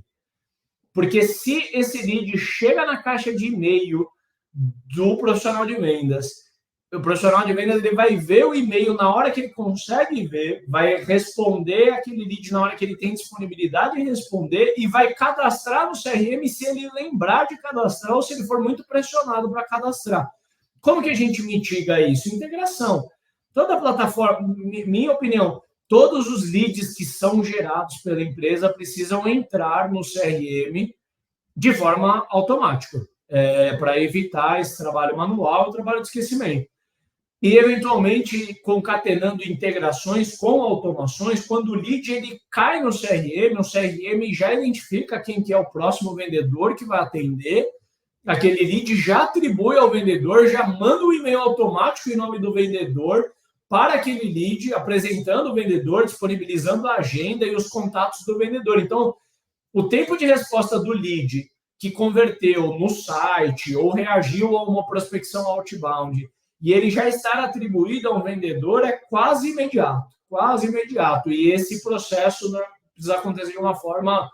Porque se esse lead chega na caixa de e-mail do profissional de vendas, o profissional de vendas ele vai ver o e-mail na hora que ele consegue ver, vai responder aquele lead na hora que ele tem disponibilidade de responder e vai cadastrar no CRM se ele lembrar de cadastrar ou se ele for muito pressionado para cadastrar. Como que a gente mitiga isso? Integração. Toda plataforma, minha opinião, todos os leads que são gerados pela empresa precisam entrar no CRM de forma automática, para evitar esse trabalho manual, o trabalho de esquecimento. E, eventualmente, concatenando integrações com automações, quando o lead ele cai no CRM, o CRM já identifica quem que é o próximo vendedor que vai atender, aquele lead já atribui ao vendedor, já manda um e-mail automático em nome do vendedor, para aquele lead, apresentando o vendedor, disponibilizando a agenda e os contatos do vendedor. Então, o tempo de resposta do lead que converteu no site ou reagiu a uma prospecção outbound e ele já estar atribuído ao vendedor é quase imediato. E esse processo precisa acontecer de uma forma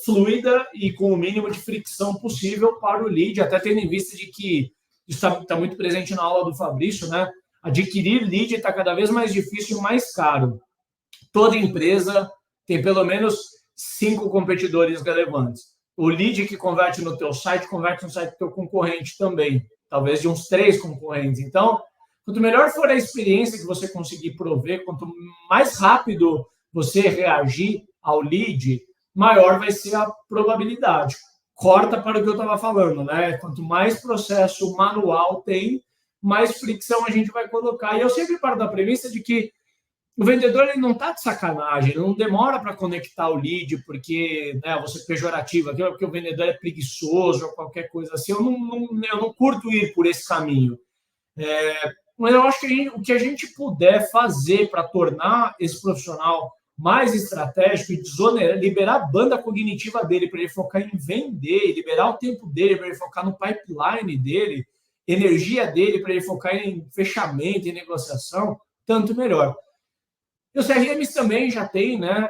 fluida e com o mínimo de fricção possível para o lead, até tendo em vista de que isso está muito presente na aula do Fabrício, né? Adquirir lead está cada vez mais difícil e mais caro. toda empresa tem pelo menos 5 competidores relevantes. O lead que converte no teu site, converte no site do teu concorrente também, talvez de uns 3 concorrentes. Então, quanto melhor for a experiência que você conseguir prover, quanto mais rápido você reagir ao lead, maior vai ser a probabilidade. Corta para o que eu estava falando, né? Quanto mais processo manual tem, mais fricção a gente vai colocar. E eu sempre paro da premissa de que o vendedor ele não está de sacanagem, ele não demora para conectar o lead porque, né, você é pejorativo, aquilo porque o vendedor é preguiçoso ou qualquer coisa assim. Eu não curto ir por esse caminho. Mas eu acho que o que a gente puder fazer para tornar esse profissional mais estratégico e liberar a banda cognitiva dele para ele focar em vender, liberar o tempo dele para ele focar no pipeline dele, energia dele para ele focar em fechamento e negociação, tanto melhor. E os CRMs também já tem, né,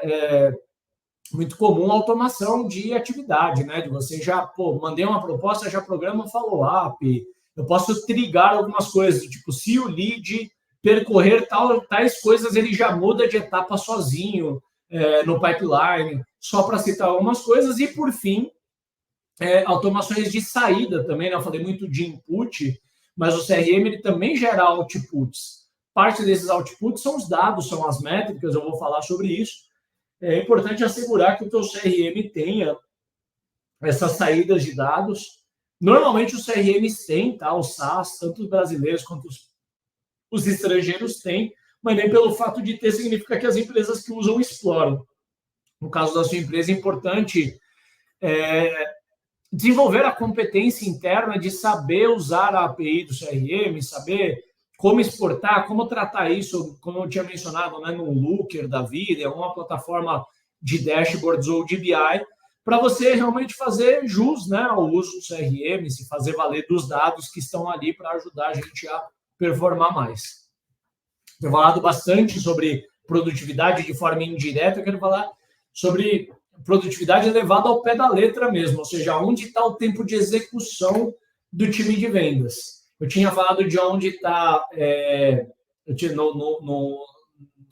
muito comum a automação de atividade, né, de você já, mandei uma proposta, já programa um follow-up, eu posso trigar algumas coisas, tipo, se o lead percorrer tais coisas, ele já muda de etapa sozinho no pipeline, só para citar algumas coisas. E, por fim, automações de saída também, né? Eu falei muito de input, mas o CRM ele também gera outputs. Parte desses outputs são os dados, são as métricas, eu vou falar sobre isso. É importante assegurar que o teu CRM tenha essas saídas de dados. Normalmente os CRMs têm, tá? Os SaaS, tanto os brasileiros quanto os estrangeiros têm, mas nem pelo fato de ter significa que as empresas que usam exploram. No caso da sua empresa, é importante desenvolver a competência interna de saber usar a API do CRM, saber como exportar, como tratar isso, como eu tinha mencionado, né, no Looker da vida, uma plataforma de dashboards ou de BI, para você realmente fazer jus, né, ao uso do CRM, se fazer valer dos dados que estão ali para ajudar a gente a performar mais. Tenho falado bastante sobre produtividade de forma indireta, eu quero falar sobre produtividade elevada ao pé da letra mesmo, ou seja, onde está o tempo de execução do time de vendas. Eu tinha falado de onde está, no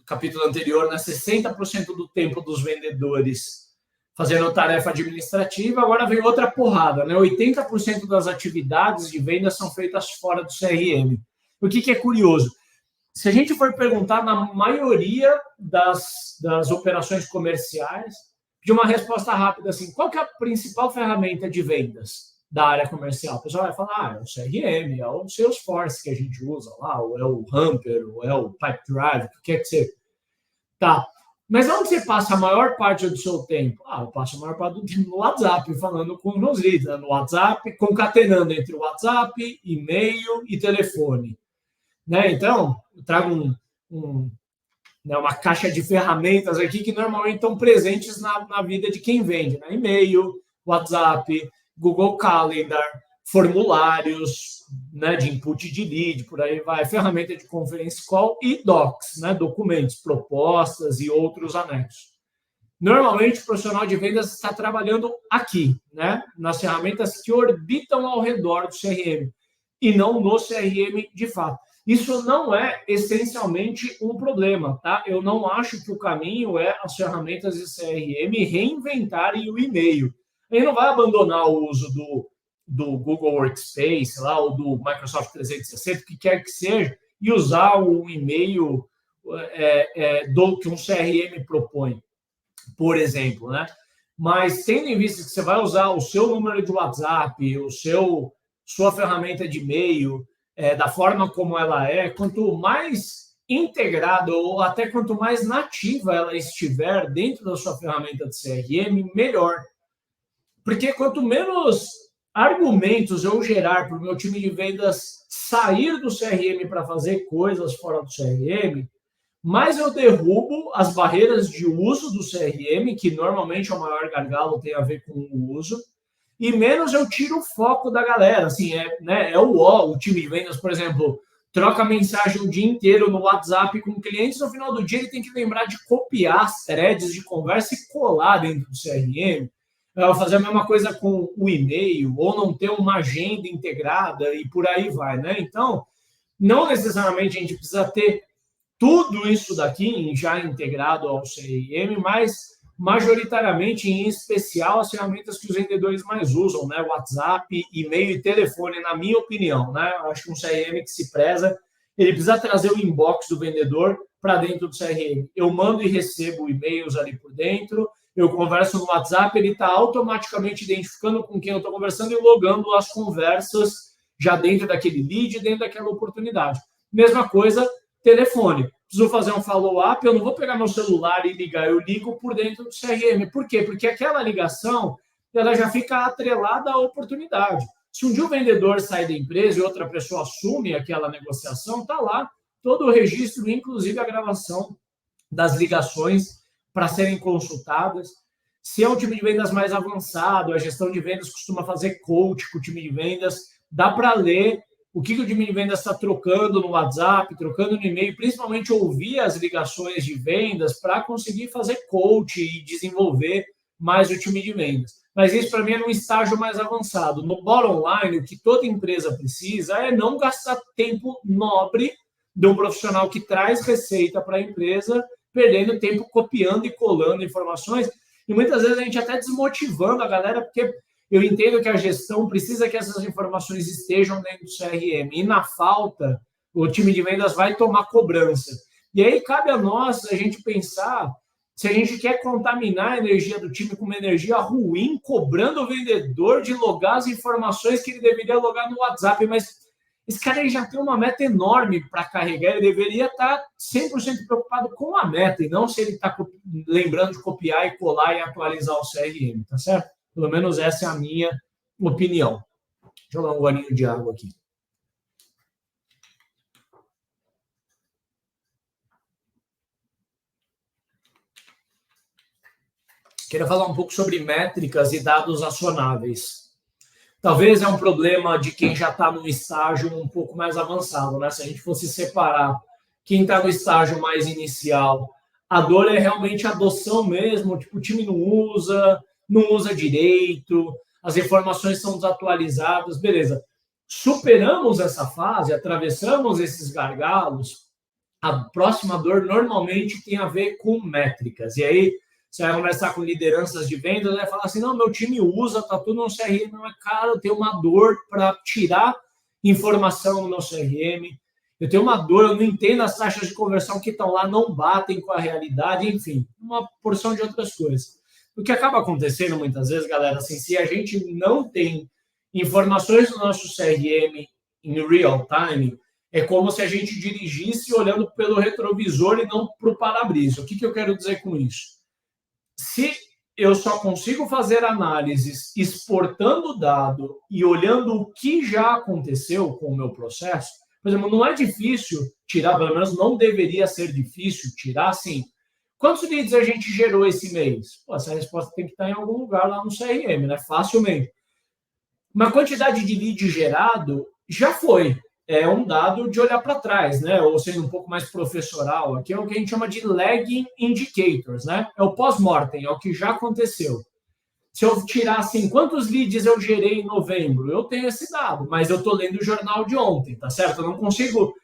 capítulo anterior, né, 60% do tempo dos vendedores fazendo tarefa administrativa, agora vem outra porrada, né? 80% das atividades de vendas são feitas fora do CRM. O que é curioso? Se a gente for perguntar na maioria das operações comerciais, de uma resposta rápida assim, qual que é a principal ferramenta de vendas da área comercial? O pessoal vai falar, é o CRM, é o Salesforce que a gente usa lá, ou é o Hamper, ou é o Pipedrive, o que quer que seja. Tá, mas onde você passa a maior parte do seu tempo? Eu passo a maior parte do tempo no WhatsApp, falando com os meus leads, né? No WhatsApp, concatenando entre WhatsApp, e-mail e telefone. Né? Então, eu trago uma caixa de ferramentas aqui que normalmente estão presentes na vida de quem vende. Né? E-mail, WhatsApp, Google Calendar, formulários, né, de input de lead, por aí vai, ferramenta de conference call e docs, né, documentos, propostas e outros anexos. Normalmente, o profissional de vendas está trabalhando aqui, né, nas ferramentas que orbitam ao redor do CRM e não no CRM de fato. Isso não é essencialmente um problema, tá? Eu não acho que o caminho é as ferramentas de CRM reinventarem o e-mail. Ele não vai abandonar o uso do Google Workspace lá, ou do Microsoft 360, o que quer que seja, e usar o e-mail que um CRM propõe, por exemplo, né? Mas tendo em vista que você vai usar o seu número de WhatsApp, sua ferramenta de e-mail, da forma como ela é, quanto mais integrada ou até quanto mais nativa ela estiver dentro da sua ferramenta de CRM, melhor. Porque quanto menos argumentos eu gerar para o meu time de vendas sair do CRM para fazer coisas fora do CRM, mais eu derrubo as barreiras de uso do CRM, que normalmente é o maior gargalo, tem a ver com o uso, e menos eu tiro o foco da galera. Assim, o time de vendas, por exemplo, troca mensagem o dia inteiro no WhatsApp com clientes, no final do dia ele tem que lembrar de copiar as threads de conversa e colar dentro do CRM, fazer a mesma coisa com o e-mail, ou não ter uma agenda integrada e por aí vai, né? Então, não necessariamente a gente precisa ter tudo isso daqui já integrado ao CRM, mas majoritariamente, em especial, as ferramentas que os vendedores mais usam, né? WhatsApp, e-mail e telefone, na minha opinião, né? Eu acho que um CRM que se preza, ele precisa trazer o inbox do vendedor para dentro do CRM. Eu mando e recebo e-mails ali por dentro, eu converso no WhatsApp, ele está automaticamente identificando com quem eu estou conversando e logando as conversas já dentro daquele lead, dentro daquela oportunidade. Mesma coisa, telefone. Preciso fazer um follow-up, eu não vou pegar meu celular e ligar, eu ligo por dentro do CRM. Por quê? Porque aquela ligação ela já fica atrelada à oportunidade. Se um dia o vendedor sai da empresa e outra pessoa assume aquela negociação, está lá todo o registro, inclusive a gravação das ligações para serem consultadas. Se é um time de vendas mais avançado, a gestão de vendas costuma fazer coach com o time de vendas, dá para ler o que o time de vendas está trocando no WhatsApp, trocando no e-mail, principalmente ouvir as ligações de vendas para conseguir fazer coach e desenvolver mais o time de vendas. Mas isso, para mim, é num estágio mais avançado. No bottom line, o que toda empresa precisa é não gastar tempo nobre de um profissional que traz receita para a empresa, perdendo tempo copiando e colando informações. E muitas vezes a gente até desmotivando a galera, porque eu entendo que a gestão precisa que essas informações estejam dentro do CRM. E na falta, o time de vendas vai tomar cobrança. E aí cabe a nós a gente pensar se a gente quer contaminar a energia do time com uma energia ruim, cobrando o vendedor de logar as informações que ele deveria logar no WhatsApp. Mas esse cara aí já tem uma meta enorme para carregar, ele deveria estar 100% preocupado com a meta, e não se ele está lembrando de copiar e colar e atualizar o CRM, tá certo? Pelo menos essa é a minha opinião. Deixa eu dar um golinho de água aqui. Queria falar um pouco sobre métricas e dados acionáveis. Talvez é um problema de quem já está no estágio um pouco mais avançado, né? Se a gente fosse separar quem está no estágio mais inicial, a dor é realmente a adoção mesmo, tipo, o time não usa direito, as informações são desatualizadas, beleza. Superamos essa fase, atravessamos esses gargalos, a próxima dor normalmente tem a ver com métricas. E aí você vai conversar com lideranças de vendas, vai falar assim, não, meu time usa, tá tudo no CRM, não é caro, eu tenho uma dor para tirar informação no meu CRM, eu tenho uma dor, eu não entendo as taxas de conversão que estão lá, não batem com a realidade, enfim, uma porção de outras coisas. O que acaba acontecendo muitas vezes, galera, assim, se a gente não tem informações no nosso CRM em real time, é como se a gente dirigisse olhando pelo retrovisor e não para o para-brisa. O que eu quero dizer com isso? Se eu só consigo fazer análises exportando dado e olhando o que já aconteceu com o meu processo, por exemplo, não é difícil tirar, pelo menos não deveria ser difícil tirar, assim, quantos leads a gente gerou esse mês? Pô, essa resposta tem que estar em algum lugar lá no CRM, né? Facilmente. Uma quantidade de lead gerado já foi. É um dado de olhar para trás, né? Ou sendo um pouco mais professoral, aqui é o que a gente chama de lagging indicators, né? É o pós-mortem, é o que já aconteceu. Se eu tirar assim, quantos leads eu gerei em novembro, eu tenho esse dado, mas eu estou lendo o jornal de ontem, tá certo? Eu não consigo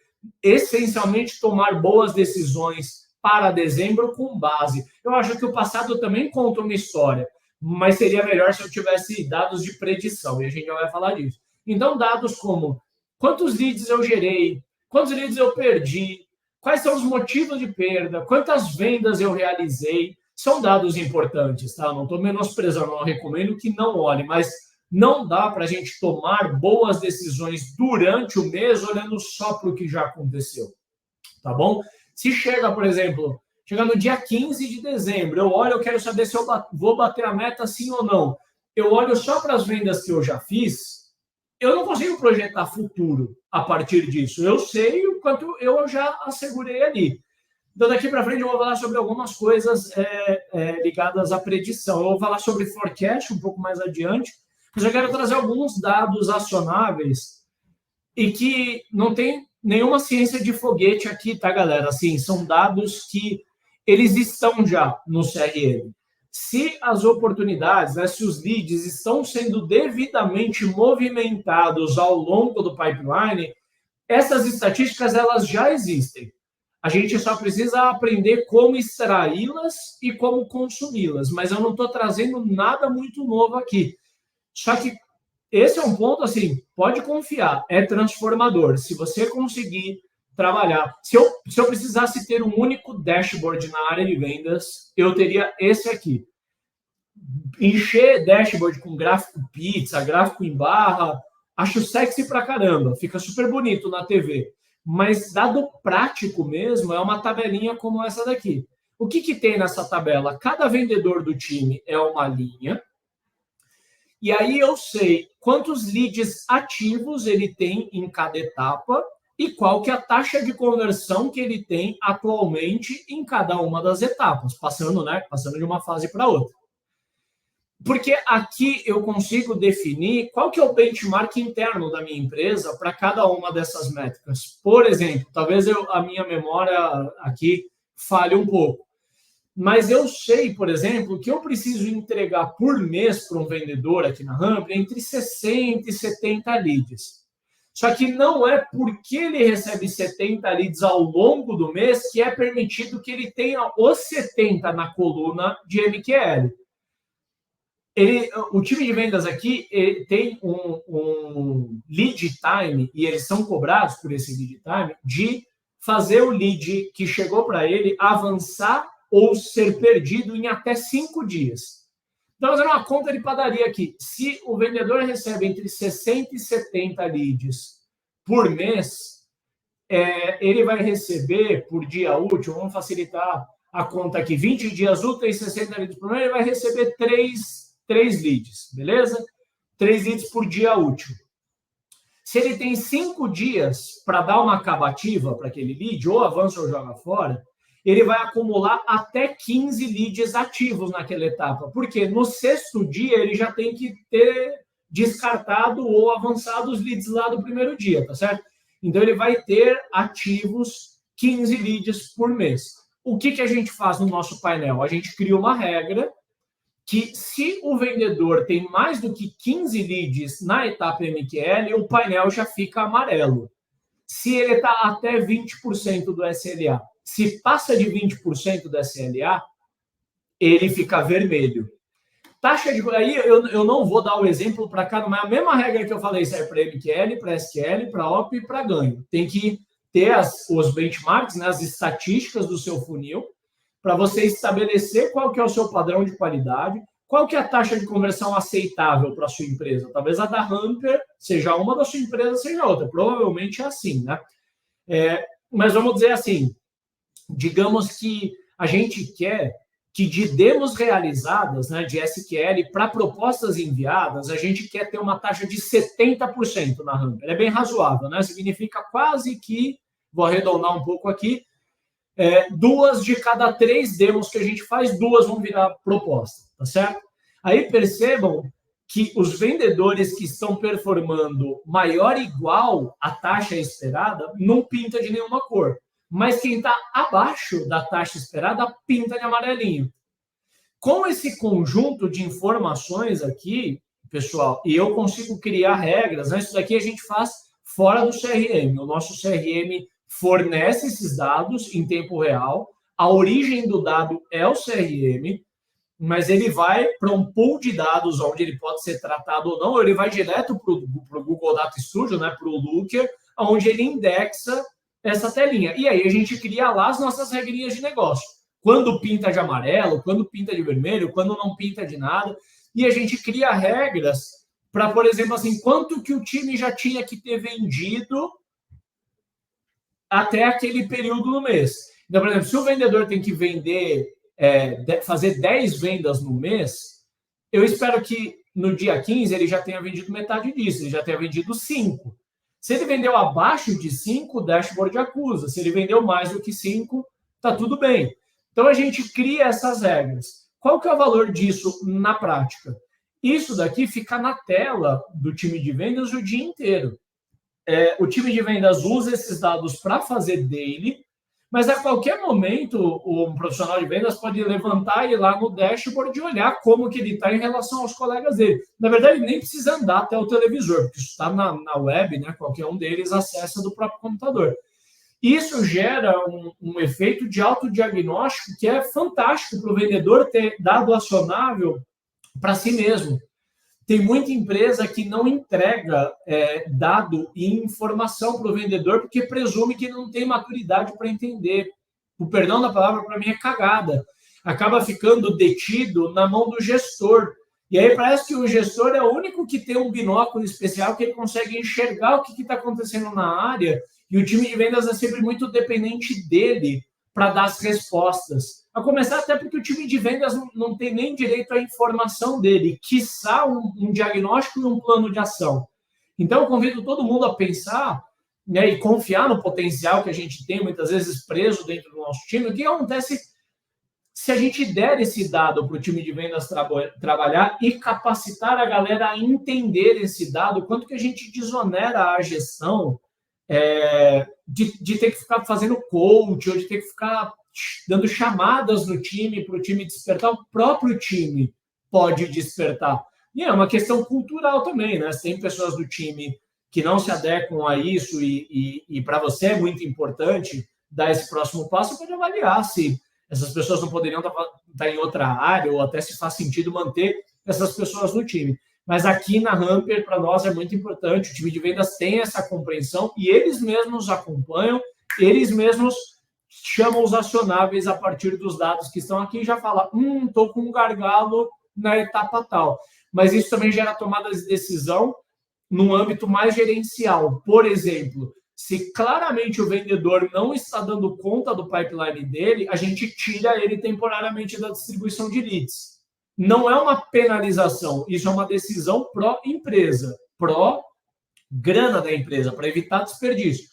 essencialmente tomar boas decisões para dezembro com base. Eu acho que o passado também conta uma história, mas seria melhor se eu tivesse dados de predição, e a gente já vai falar disso. Então, dados como quantos leads eu gerei, quantos leads eu perdi, quais são os motivos de perda, quantas vendas eu realizei, são dados importantes, tá? Não estou menosprezando, não recomendo que não olhe, mas não dá para a gente tomar boas decisões durante o mês olhando só para o que já aconteceu, tá bom? Se chega, por exemplo, chega no dia 15 de dezembro, eu olho, eu quero saber se eu vou bater a meta sim ou não. Eu olho só para as vendas que eu já fiz, eu não consigo projetar futuro a partir disso. Eu sei o quanto eu já assegurei ali. Então, daqui para frente, eu vou falar sobre algumas coisas ligadas à predição. Eu vou falar sobre forecast um pouco mais adiante, mas eu quero trazer alguns dados acionáveis e que não tem nenhuma ciência de foguete aqui, tá, galera? Assim, são dados que eles estão já no CRM. Se as oportunidades, né, se os leads estão sendo devidamente movimentados ao longo do pipeline, essas estatísticas elas já existem. A gente só precisa aprender como extraí-las e como consumi-las, mas eu não estou trazendo nada muito novo aqui. Só que esse é um ponto, assim, pode confiar, é transformador. Se você conseguir trabalhar, se eu precisasse ter um único dashboard na área de vendas, eu teria esse aqui. Encher dashboard com gráfico pizza, gráfico em barra, acho sexy pra caramba, fica super bonito na TV. Mas dado prático mesmo, é uma tabelinha como essa daqui. O que tem nessa tabela? Cada vendedor do time é uma linha. E aí eu sei quantos leads ativos ele tem em cada etapa e qual que é a taxa de conversão que ele tem atualmente em cada uma das etapas, passando de uma fase para outra. Porque aqui eu consigo definir qual que é o benchmark interno da minha empresa para cada uma dessas métricas. Por exemplo, talvez a minha memória aqui falhe um pouco. Mas eu sei, por exemplo, que eu preciso entregar por mês para um vendedor aqui na Rampl entre 60 e 70 leads. Só que não é porque ele recebe 70 leads ao longo do mês que é permitido que ele tenha os 70 na coluna de MQL. O time de vendas aqui tem um lead time, e eles são cobrados por esse lead time, de fazer o lead que chegou para ele avançar ou ser perdido em até 5 dias. Então, fazendo uma conta de padaria aqui. Se o vendedor recebe entre 60 e 70 leads por mês, ele vai receber por dia útil, vamos facilitar a conta aqui, 20 dias úteis, 60 leads por mês, ele vai receber 3 leads, beleza? 3 leads por dia útil. Se ele tem 5 dias para dar uma acabativa para aquele lead, ou avança ou joga fora, ele vai acumular até 15 leads ativos naquela etapa, porque no 6º dia ele já tem que ter descartado ou avançado os leads lá do primeiro dia, tá certo? Então ele vai ter ativos 15 leads por mês. O que a gente faz no nosso painel? A gente cria uma regra que se o vendedor tem mais do que 15 leads na etapa MQL, o painel já fica amarelo. Se ele está até 20% do SLA, se passa de 20% do SLA, ele fica vermelho. Taxa de... Aí eu não vou dar o exemplo para cada, mas a mesma regra que eu falei serve para MQL, para SQL, para OP e para ganho. Tem que ter os benchmarks, né, as estatísticas do seu funil, para você estabelecer qual que é o seu padrão de qualidade, qual que é a taxa de conversão aceitável para a sua empresa. Talvez a da Rampl seja uma, da sua empresa seja outra. Provavelmente é assim, né? Mas vamos dizer assim, digamos que a gente quer que de demos realizadas, né, de SQL para propostas enviadas, a gente quer ter uma taxa de 70% na Rampl. É bem razoável, né? Significa quase que, vou arredondar um pouco aqui, 2 de cada 3 demos que a gente faz, 2 vão virar proposta, tá certo? Aí percebam que os vendedores que estão performando maior ou igual à taxa esperada não pinta de nenhuma cor. Mas quem está abaixo da taxa esperada pinta de amarelinho. Com esse conjunto de informações aqui, pessoal, e eu consigo criar regras, né? Isso daqui a gente faz fora do CRM. O nosso CRM fornece esses dados em tempo real, a origem do dado é o CRM, mas ele vai para um pool de dados onde ele pode ser tratado ou não, ou ele vai direto para o Google Data Studio, né, para o Looker, onde ele indexa essa telinha. E aí a gente cria lá as nossas regrinhas de negócio. Quando pinta de amarelo, quando pinta de vermelho, quando não pinta de nada. E a gente cria regras para, por exemplo, assim, quanto que o time já tinha que ter vendido até aquele período no mês. Então, por exemplo, se o vendedor tem que vender, fazer 10 vendas no mês, eu espero que no dia 15 ele já tenha vendido metade disso, ele já tenha vendido 5. Se ele vendeu abaixo de 5, o dashboard acusa. Se ele vendeu mais do que 5, está tudo bem. Então, a gente cria essas regras. Qual que é o valor disso na prática? Isso daqui fica na tela do time de vendas o dia inteiro. O time de vendas usa esses dados para fazer daily, mas a qualquer momento um profissional de vendas pode levantar e ir lá no dashboard e olhar como que ele está em relação aos colegas dele. Na verdade, ele nem precisa andar até o televisor, porque isso está na web, né? Qualquer um deles acessa do próprio computador. Isso gera um efeito de autodiagnóstico que é fantástico para o vendedor ter dado acionável para si mesmo. Tem muita empresa que não entrega dado e informação para o vendedor porque presume que não tem maturidade para entender. O perdão da palavra, para mim, é cagada. Acaba ficando detido na mão do gestor. E aí parece que o gestor é o único que tem um binóculo especial que ele consegue enxergar o que está acontecendo na área, e o time de vendas é sempre muito dependente dele para dar as respostas. A começar até porque o time de vendas não tem nem direito à informação dele, quiçá um diagnóstico e um plano de ação. Então, eu convido todo mundo a pensar, né, e confiar no potencial que a gente tem, muitas vezes preso dentro do nosso time. O que acontece se a gente der esse dado para o time de vendas trabalhar e capacitar a galera a entender esse dado, quanto que a gente desonera a gestão de ter que ficar fazendo coach, ou de ter que ficar dando chamadas no time para o time despertar. O próprio time pode despertar. E é uma questão cultural também, né? Tem pessoas do time que não se adequam a isso e para você é muito importante dar esse próximo passo. Você pode avaliar se essas pessoas não poderiam estar em outra área, ou até se faz sentido manter essas pessoas no time. Mas aqui na Hamper, para nós, é muito importante. O time de vendas tem essa compreensão e eles mesmos acompanham, eles mesmos chamam os acionáveis a partir dos dados que estão aqui e já fala, estou com um gargalo na etapa tal. Mas isso também gera tomadas de decisão num âmbito mais gerencial. Por exemplo, se claramente o vendedor não está dando conta do pipeline dele, a gente tira ele temporariamente da distribuição de leads. Não é uma penalização, isso é uma decisão pró-empresa, pró-grana da empresa, para evitar desperdício.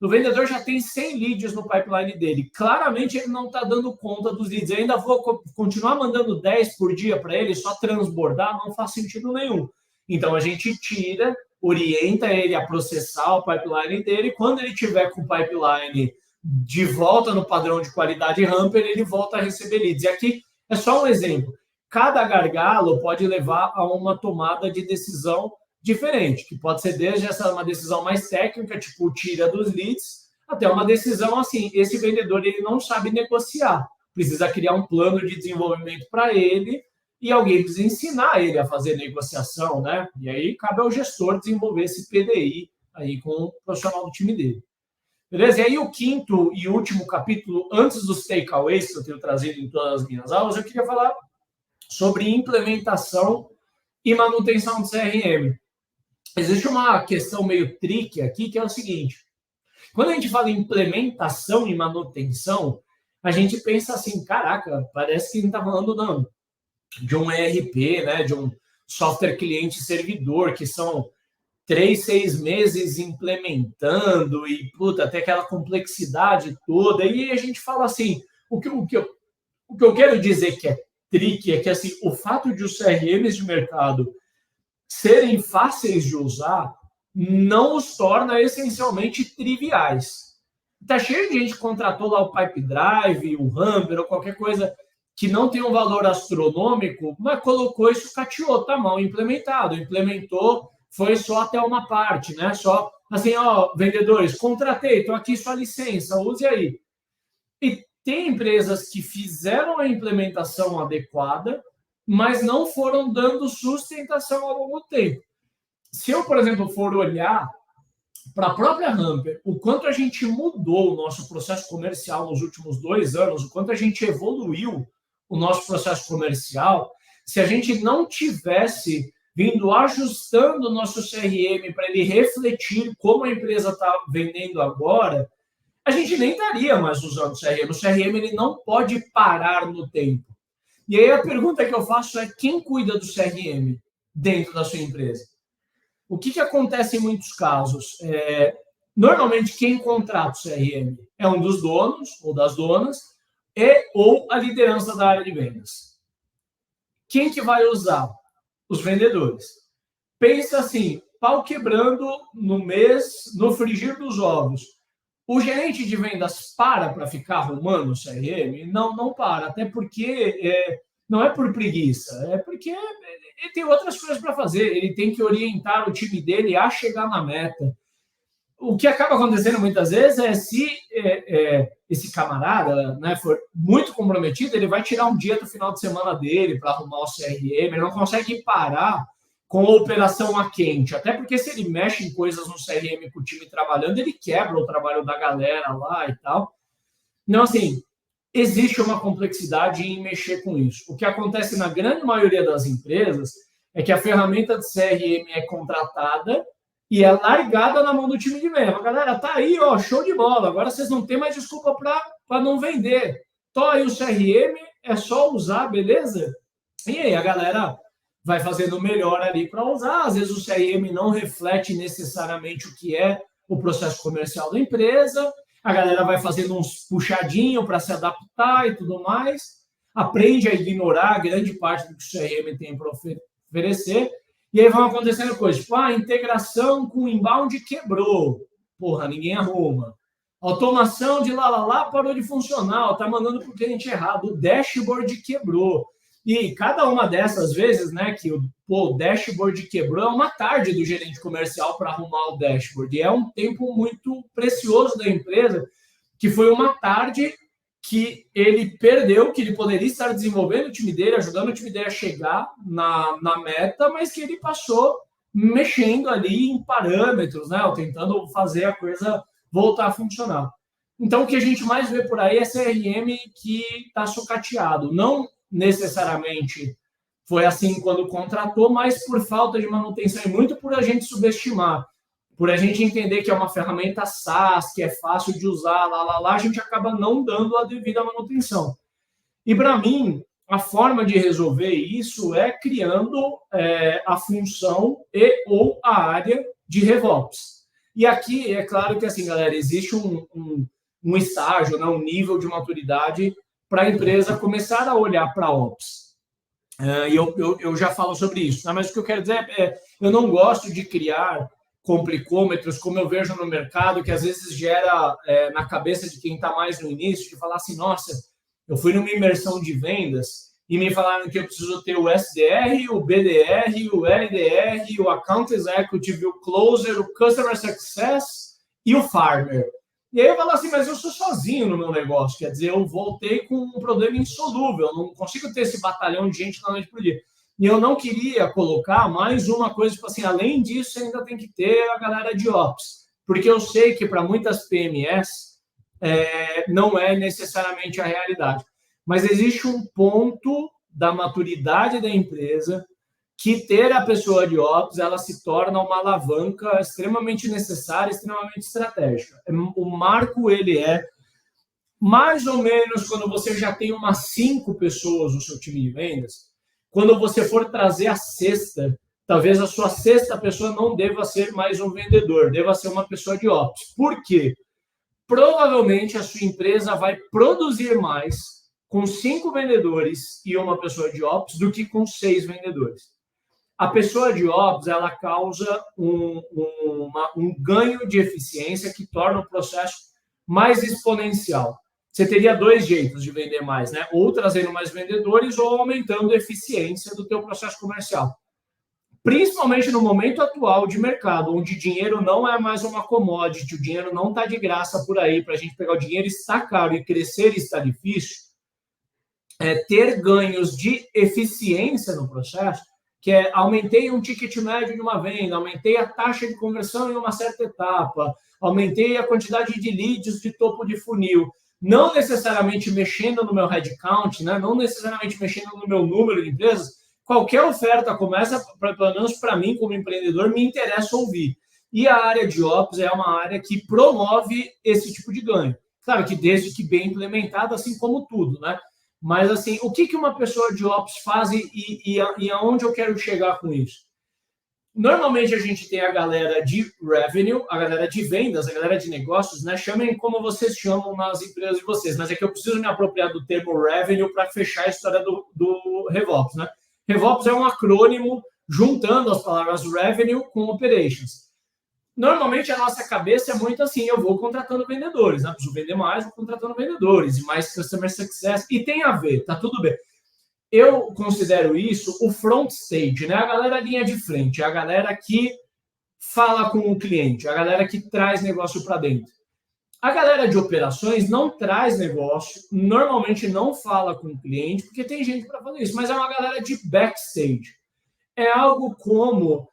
O vendedor já tem 100 leads no pipeline dele, claramente ele não está dando conta dos leads. Eu ainda vou continuar mandando 10 por dia para ele, só transbordar, não faz sentido nenhum. Então, a gente tira, orienta ele a processar o pipeline dele. Quando ele tiver com o pipeline de volta no padrão de qualidade Hamper, ele volta a receber leads. E aqui é só um exemplo. Cada gargalo pode levar a uma tomada de decisão diferente, que pode ser desde uma decisão mais técnica, tipo tira dos leads, até uma decisão assim, esse vendedor ele não sabe negociar, precisa criar um plano de desenvolvimento para ele, e alguém precisa ensinar ele a fazer negociação, né? E aí cabe ao gestor desenvolver esse PDI aí com o profissional do time dele. Beleza? E aí o quinto e último capítulo, antes dos takeaways que eu tenho trazido em todas as minhas aulas, eu queria falar sobre implementação e manutenção do CRM. Existe uma questão meio tricky aqui, que é o seguinte. Quando a gente fala em implementação e manutenção, a gente pensa assim, caraca, parece que a gente está falando não, de um ERP, né, de um software cliente-servidor, que são 3, 6 meses implementando e, até aquela complexidade toda. E a gente fala assim, o que eu quero dizer que é tricky é que assim, o fato de os CRMs de mercado serem fáceis de usar não os torna essencialmente triviais. Está cheio de gente que contratou lá o Pipe Drive, o Hamper ou qualquer coisa que não tem um valor astronômico, mas colocou isso, cateou, tá mal implementado. Implementou, foi só até uma parte, né? Só assim, ó, vendedores, contratei, estou aqui sua licença, use aí. E tem empresas que fizeram a implementação adequada, mas não foram dando sustentação ao longo do tempo. Se eu, por exemplo, for olhar para a própria Hamper, o quanto a gente mudou o nosso processo comercial nos últimos 2 anos, o quanto a gente evoluiu o nosso processo comercial, se a gente não tivesse vindo ajustando o nosso CRM para ele refletir como a empresa está vendendo agora, a gente nem estaria mais usando o CRM. O CRM ele não pode parar no tempo. E aí a pergunta que eu faço é quem cuida do CRM dentro da sua empresa? O que acontece em muitos casos? Normalmente, quem contrata o CRM é um dos donos ou das donas ou a liderança da área de vendas. Quem que vai usar? Os vendedores. Pensa assim, pau quebrando no mês, no frigir dos ovos. O gerente de vendas para ficar arrumando o CRM? Não para, até porque não é por preguiça, é porque ele tem outras coisas para fazer, ele tem que orientar o time dele a chegar na meta. o que acaba acontecendo muitas vezes é se esse camarada, né, for muito comprometido, ele vai tirar um dia do final de semana dele para arrumar o CRM, ele não consegue parar com a operação a quente, até porque se ele mexe em coisas no CRM com o time trabalhando, ele quebra o trabalho da galera lá e tal. Então, assim, existe uma complexidade em mexer com isso. O que acontece na grande maioria das empresas é que a ferramenta de CRM é contratada e é largada na mão do time de venda. Galera, tá aí, ó, show de bola. Agora vocês não têm mais desculpa para não vender. Tô aí o CRM, é só usar, beleza? E aí a galera vai fazendo o melhor ali para usar. Às vezes o CRM não reflete necessariamente o que é o processo comercial da empresa. A galera vai fazendo uns puxadinhos para se adaptar e tudo mais. Aprende a ignorar grande parte do que o CRM tem para oferecer. E aí vão acontecendo coisas, tipo, a integração com o inbound quebrou. Porra, ninguém arruma. Automação de lá parou de funcionar, tá mandando para o cliente errado. O dashboard quebrou. E cada uma dessas vezes, né, que o dashboard quebrou, é uma tarde do gerente comercial para arrumar o dashboard. E é um tempo muito precioso da empresa, que foi uma tarde que ele perdeu, que ele poderia estar desenvolvendo o time dele, ajudando o time dele a chegar na meta, mas que ele passou mexendo ali em parâmetros, né, ou tentando fazer a coisa voltar a funcionar. Então, o que a gente mais vê por aí é CRM que está sucateado. Não necessariamente foi assim quando contratou, mas por falta de manutenção e muito por a gente subestimar, por a gente entender que é uma ferramenta SaaS, que é fácil de usar, a gente acaba não dando a devida manutenção. E para mim, a forma de resolver isso é criando a função e ou a área de RevOps. E aqui, é claro que, assim, galera, existe um estágio, né, um nível de maturidade para a empresa começar a olhar para a Ops. E eu já falo sobre isso. Né? Mas o que eu quero dizer eu não gosto de criar complicômetros, como eu vejo no mercado, que às vezes gera na cabeça de quem está mais no início, de falar assim, nossa, eu fui numa imersão de vendas e me falaram que eu preciso ter o SDR, o BDR, o LDR, o Account Executive, o Closer, o Customer Success e o Farmer. E aí eu falo assim, mas eu sou sozinho no meu negócio, quer dizer, eu voltei com um problema insolúvel, eu não consigo ter esse batalhão de gente da noite para o dia. E eu não queria colocar mais uma coisa, tipo assim, além disso, ainda tem que ter a galera de Ops, porque eu sei que para muitas PMS não é necessariamente a realidade. Mas existe um ponto da maturidade da empresa que ter a pessoa de Ops, ela se torna uma alavanca extremamente necessária, extremamente estratégica. O marco, ele é mais ou menos quando você já tem umas 5 pessoas no seu time de vendas, quando você for trazer a sexta, talvez a sua sexta pessoa não deva ser mais um vendedor, deva ser uma pessoa de Ops. Por quê? Provavelmente a sua empresa vai produzir mais com 5 vendedores e uma pessoa de Ops do que com 6 vendedores. A pessoa de Ops, ela causa um ganho de eficiência que torna o processo mais exponencial. Você teria 2 jeitos de vender mais, né? Ou trazendo mais vendedores ou aumentando a eficiência do teu processo comercial. Principalmente no momento atual de mercado, onde dinheiro não é mais uma commodity, o dinheiro não está de graça por aí, para a gente pegar o dinheiro está caro e crescer está difícil, ter ganhos de eficiência no processo, que é aumentei um ticket médio de uma venda, aumentei a taxa de conversão em uma certa etapa, aumentei a quantidade de leads de topo de funil, não necessariamente mexendo no meu headcount, né? Não necessariamente mexendo no meu número de empresas, qualquer oferta começa, pelo menos para mim como empreendedor, me interessa ouvir. E a área de Ops é uma área que promove esse tipo de ganho. Claro que desde que bem implementada, assim como tudo, né? Mas, assim, o que uma pessoa de Ops faz e aonde eu quero chegar com isso? Normalmente, a gente tem a galera de revenue, a galera de vendas, a galera de negócios, né? Chamem como vocês chamam nas empresas de vocês, mas é que eu preciso me apropriar do termo revenue para fechar a história do RevOps, né? RevOps é um acrônimo juntando as palavras revenue com operations. Normalmente, a nossa cabeça é muito assim, eu vou contratando vendedores, né? Preciso vender mais, vou contratando vendedores e mais customer success. E tem a ver, tá tudo bem. Eu considero isso o front stage, né? A galera linha de frente, a galera que fala com o cliente, a galera que traz negócio para dentro. A galera de operações não traz negócio, normalmente não fala com o cliente, porque tem gente para fazer isso, mas é uma galera de backstage. É algo como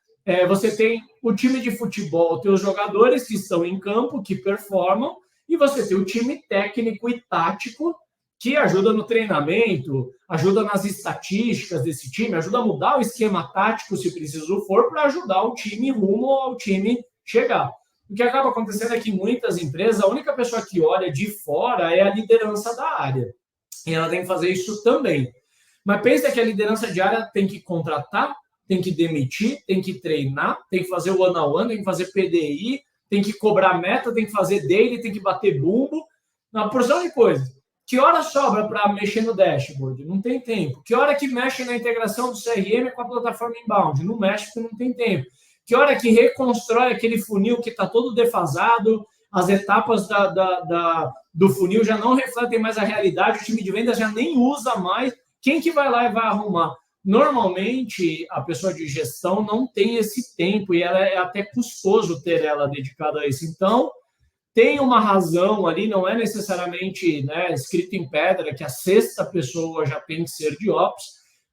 você tem o time de futebol, tem os jogadores que estão em campo, que performam, e você tem o time técnico e tático, que ajuda no treinamento, ajuda nas estatísticas desse time, ajuda a mudar o esquema tático, se preciso for, para ajudar o time rumo ao time chegar. O que acaba acontecendo é que em muitas empresas, a única pessoa que olha de fora é a liderança da área. E ela tem que fazer isso também. Mas pensa que a liderança de área tem que contratar, tem que demitir, tem que treinar, tem que fazer o one-on-one, tem que fazer PDI, tem que cobrar meta, tem que fazer daily, tem que bater bumbo, uma porção de coisas. Que hora sobra para mexer no dashboard? Não tem tempo. Que hora que mexe na integração do CRM com a plataforma inbound? Não mexe porque não tem tempo. Que hora que reconstrói aquele funil que está todo defasado, as etapas do funil já não refletem mais a realidade, o time de vendas já nem usa mais. Quem que vai lá e vai arrumar? Normalmente, a pessoa de gestão não tem esse tempo e ela é até custoso ter ela dedicada a isso. Então, tem uma razão ali, não é necessariamente escrito em pedra que a sexta pessoa já tem que ser de Ops,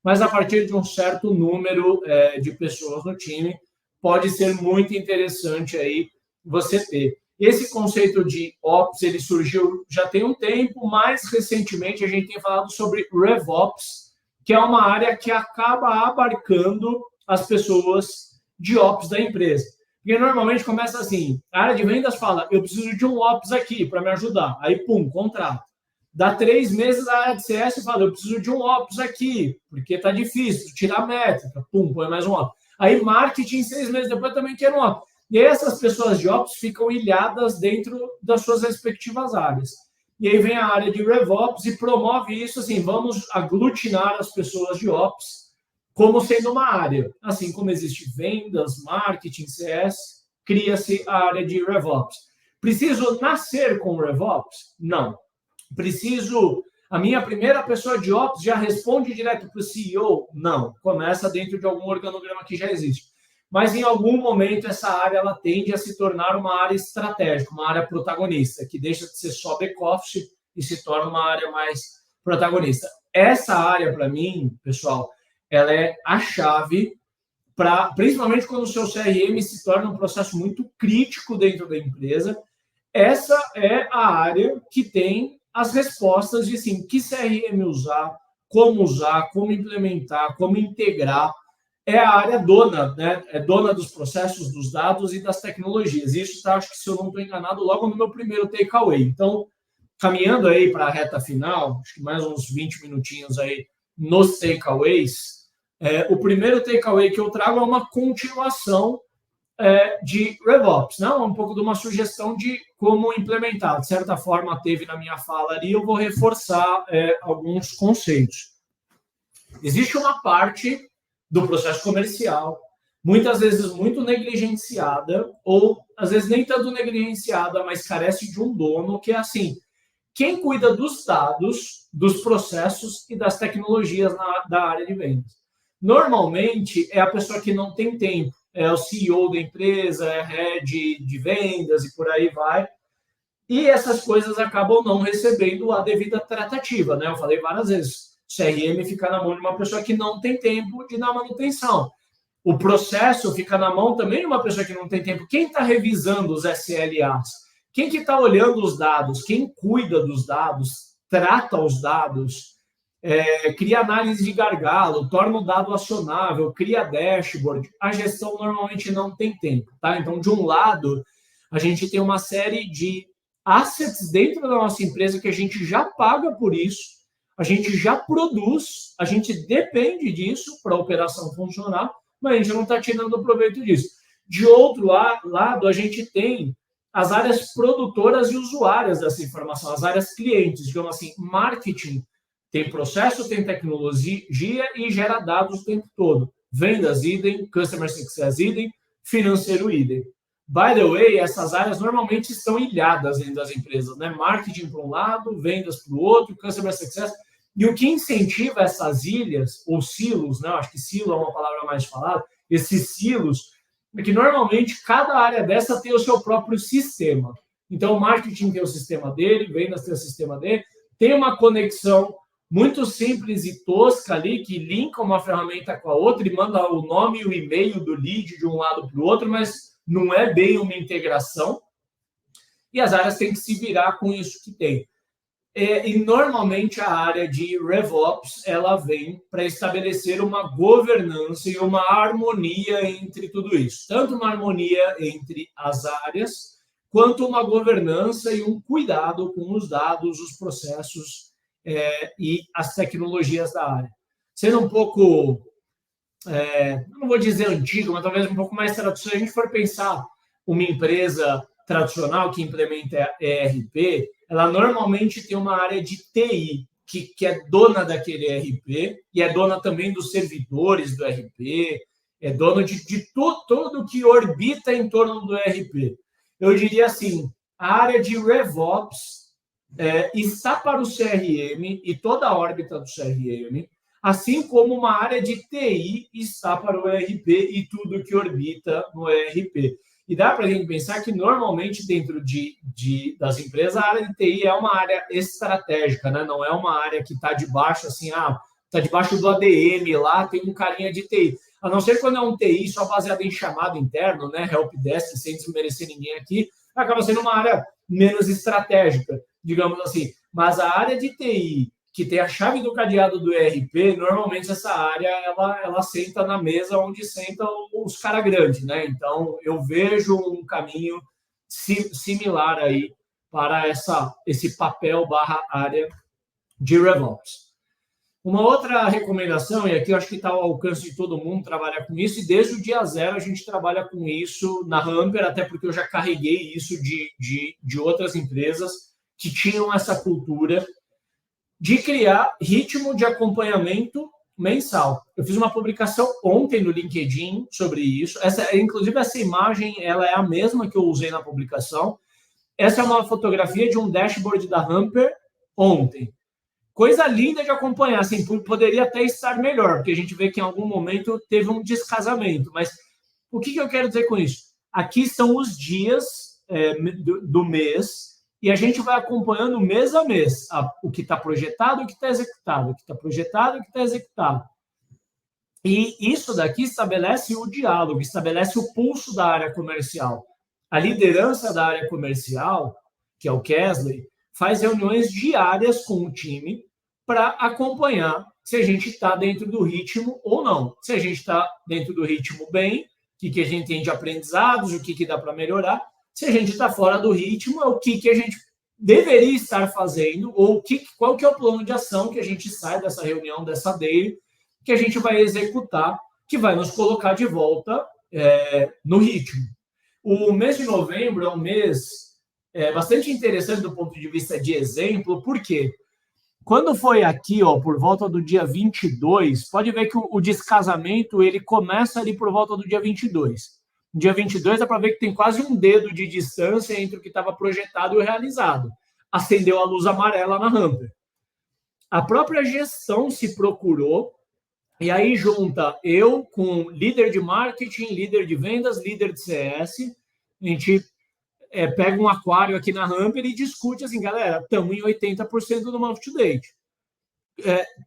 mas a partir de um certo número de pessoas no time, pode ser muito interessante aí você ter. Esse conceito de Ops, ele surgiu já tem um tempo, mais recentemente a gente tem falado sobre RevOps, que é uma área que acaba abarcando as pessoas de Ops da empresa. Porque normalmente começa assim, a área de vendas fala, eu preciso de um Ops aqui para me ajudar. Aí, pum, contrato. Dá 3 meses, a área de CS fala, eu preciso de um Ops aqui, porque está difícil, tirar a métrica, pum, põe mais um Ops. Aí, marketing, 6 meses depois, também quer um Ops. E aí, essas pessoas de Ops ficam ilhadas dentro das suas respectivas áreas. E aí vem a área de RevOps e promove isso, assim, vamos aglutinar as pessoas de Ops como sendo uma área. Assim como existe vendas, marketing, CS, cria-se a área de RevOps. Preciso nascer com RevOps? Não. Preciso... A minha primeira pessoa de Ops já responde direto para o CEO? Não. Começa dentro de algum organograma que já existe. Mas em algum momento essa área ela tende a se tornar uma área estratégica, uma área protagonista, que deixa de ser só back-office e se torna uma área mais protagonista. Essa área, para mim, pessoal, ela é a chave para, principalmente quando o seu CRM se torna um processo muito crítico dentro da empresa, essa é a área que tem as respostas de assim, que CRM usar, como implementar, como integrar. É a área dona, né? É dona dos processos, dos dados e das tecnologias. Isso está, acho que se eu não estou enganado, logo no meu primeiro takeaway. Então, caminhando aí para a reta final, acho que mais uns 20 minutinhos aí nos takeaways, o primeiro takeaway que eu trago é uma continuação de RevOps, não? Um pouco de uma sugestão de como implementar. De certa forma, teve na minha fala ali, eu vou reforçar alguns conceitos. Existe uma parte do processo comercial, muitas vezes muito negligenciada, ou às vezes nem tanto negligenciada, mas carece de um dono, que é assim, quem cuida dos dados, dos processos e das tecnologias da área de vendas. Normalmente, é a pessoa que não tem tempo, é o CEO da empresa, é head de vendas e por aí vai, e essas coisas acabam não recebendo a devida tratativa, né? Eu falei várias vezes, CRM fica na mão de uma pessoa que não tem tempo de dar manutenção. O processo fica na mão também de uma pessoa que não tem tempo. Quem está revisando os SLAs? Quem que está olhando os dados? Quem cuida dos dados? Trata os dados? Cria análise de gargalo, torna o dado acionável, cria dashboard. A gestão normalmente não tem tempo, tá? Então, de um lado, a gente tem uma série de assets dentro da nossa empresa que a gente já paga por isso, a gente já produz, a gente depende disso para a operação funcionar, mas a gente não está tirando proveito disso. De outro lado, a gente tem as áreas produtoras e usuárias dessa informação, as áreas clientes, digamos assim, marketing, tem processo, tem tecnologia e gera dados o tempo todo. Vendas, idem, customer success, idem, financeiro, idem. By the way, essas áreas normalmente estão ilhadas dentro das empresas, né? Marketing para um lado, vendas para o outro, customer success. E o que incentiva essas ilhas, ou silos, né? Acho que silo é uma palavra mais falada, esses silos, Porque normalmente cada área dessa tem o seu próprio sistema. Então, o marketing tem o sistema dele, vendas tem o sistema dele, tem uma conexão muito simples e tosca ali, que linka uma ferramenta com a outra e manda o nome e o e-mail do lead de um lado para o outro, mas não é bem uma integração. E as áreas têm que se virar com isso que tem. E normalmente a área de RevOps, ela vem para estabelecer uma governança e uma harmonia entre tudo isso. Tanto uma harmonia entre as áreas, quanto uma governança e um cuidado com os dados, os processos e as tecnologias da área. Sendo um pouco, não vou dizer antigo, mas talvez um pouco mais tradicional, se a gente for pensar uma empresa tradicional que implementa ERP, ela normalmente tem uma área de TI, que é dona daquele ERP, e é dona também dos servidores do ERP, é dona de tudo que orbita em torno do ERP. Eu diria assim, a área de RevOps está para o CRM e toda a órbita do CRM, assim como uma área de TI está para o ERP e tudo que orbita no ERP. E dá para a gente pensar que, normalmente, dentro das empresas, a área de TI é uma área estratégica, né? Não é uma área que está debaixo, assim, está debaixo do ADM, lá tem um carinha de TI. A não ser quando é um TI só baseado em chamado interno, né? Helpdesk, sem desmerecer ninguém aqui, acaba sendo uma área menos estratégica, digamos assim. Mas a área de TI, que tem a chave do cadeado do ERP, normalmente essa área ela senta na mesa onde sentam os caras grandes, né? Então, eu vejo um caminho similar aí para esse papel / área de RevOps. Uma outra recomendação, e aqui eu acho que está ao alcance de todo mundo trabalhar com isso, e desde o dia zero a gente trabalha com isso na Hamper, até porque eu já carreguei isso de outras empresas que tinham essa cultura de criar ritmo de acompanhamento mensal. Eu fiz uma publicação ontem no LinkedIn sobre isso. Inclusive, essa imagem ela é a mesma que eu usei na publicação. Essa é uma fotografia de um dashboard da Hamper ontem. Coisa linda de acompanhar. Assim, poderia até estar melhor, porque a gente vê que em algum momento teve um descasamento. Mas o que eu quero dizer com isso? Aqui estão os dias do mês, e a gente vai acompanhando mês a mês o que está projetado e o que está executado, o que está projetado e o que está executado. E isso daqui estabelece o diálogo, estabelece o pulso da área comercial. A liderança da área comercial, que é o Kesley, faz reuniões diárias com o time para acompanhar se a gente está dentro do ritmo ou não. Se a gente está dentro do ritmo bem, o que a gente tem de aprendizados, o que dá para melhorar. Se a gente está fora do ritmo, é o que a gente deveria estar fazendo, ou qual que é o plano de ação que a gente sai dessa reunião, dessa daily, que a gente vai executar, que vai nos colocar de volta no ritmo. O mês de novembro é um mês bastante interessante do ponto de vista de exemplo, porque quando foi aqui, por volta do dia 22, pode ver que o descasamento ele começa ali por volta do dia 22. No dia 22, dá para ver que tem quase um dedo de distância entre o que estava projetado e o realizado. Acendeu a luz amarela na Hamper. A própria gestão se procurou, e aí junta eu com líder de marketing, líder de vendas, líder de CS. A gente pega um aquário aqui na Hamper e discute assim, galera, estamos em 80% do month to date.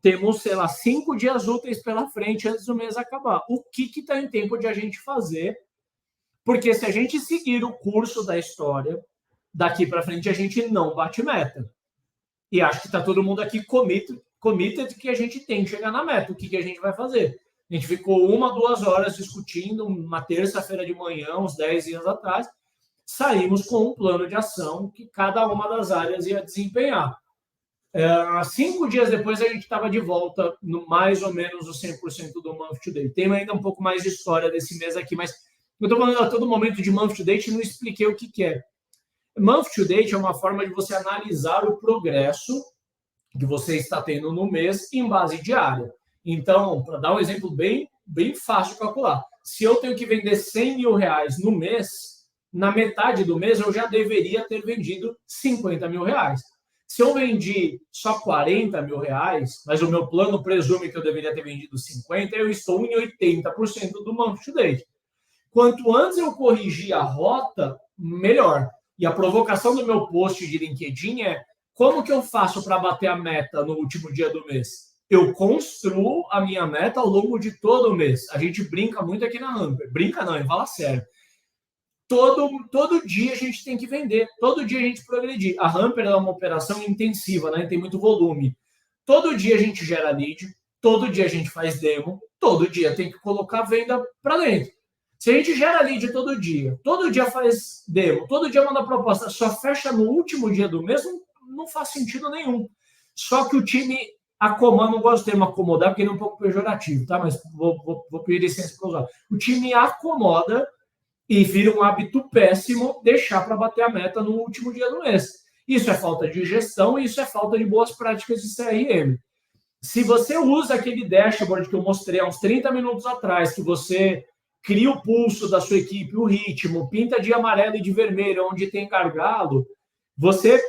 Temos, 5 dias úteis pela frente antes do mês acabar. O que está em tempo de a gente fazer? Porque se a gente seguir o curso da história, daqui para frente a gente não bate meta. E acho que está todo mundo aqui committed que a gente tem que chegar na meta. O que a gente vai fazer? A gente ficou 1-2 horas discutindo, uma terça-feira de manhã, uns 10 dias atrás, saímos com um plano de ação que cada uma das áreas ia desempenhar. 5 dias depois, a gente estava de volta no mais ou menos os 100% do month to date. Tem ainda um pouco mais de história desse mês aqui, mas eu estou falando a todo momento de month to date e não expliquei o que é. Month to date é uma forma de você analisar o progresso que você está tendo no mês em base diária. Então, para dar um exemplo bem fácil de calcular, se eu tenho que vender 100 mil reais no mês, na metade do mês eu já deveria ter vendido 50 mil reais. Se eu vendi só 40 mil reais, mas o meu plano presume que eu deveria ter vendido 50, eu estou em 80% do month to date. quanto antes eu corrigir a rota, melhor. E a provocação do meu post de LinkedIn é: como que eu faço para bater a meta no último dia do mês? Eu construo a minha meta ao longo de todo o mês. A gente brinca muito aqui na Hamper. Brinca não, fala sério. Todo dia a gente tem que vender, todo dia a gente progredir. A Hamper é uma operação intensiva, né? Tem muito volume. Todo dia a gente gera lead, todo dia a gente faz demo, todo dia tem que colocar venda para dentro. Se a gente gera lead todo dia faz demo, todo dia manda proposta, só fecha no último dia do mês, não faz sentido nenhum. Só que o time acomodar, não gosto do termo acomodar, porque ele é um pouco pejorativo, tá? Mas vou pedir licença para usar. O time acomoda e vira um hábito péssimo deixar para bater a meta no último dia do mês. Isso é falta de gestão e isso é falta de boas práticas de CRM. Se você usa aquele dashboard que eu mostrei há uns 30 minutos atrás, que você cria o pulso da sua equipe, o ritmo, pinta de amarelo e de vermelho onde tem gargalo, você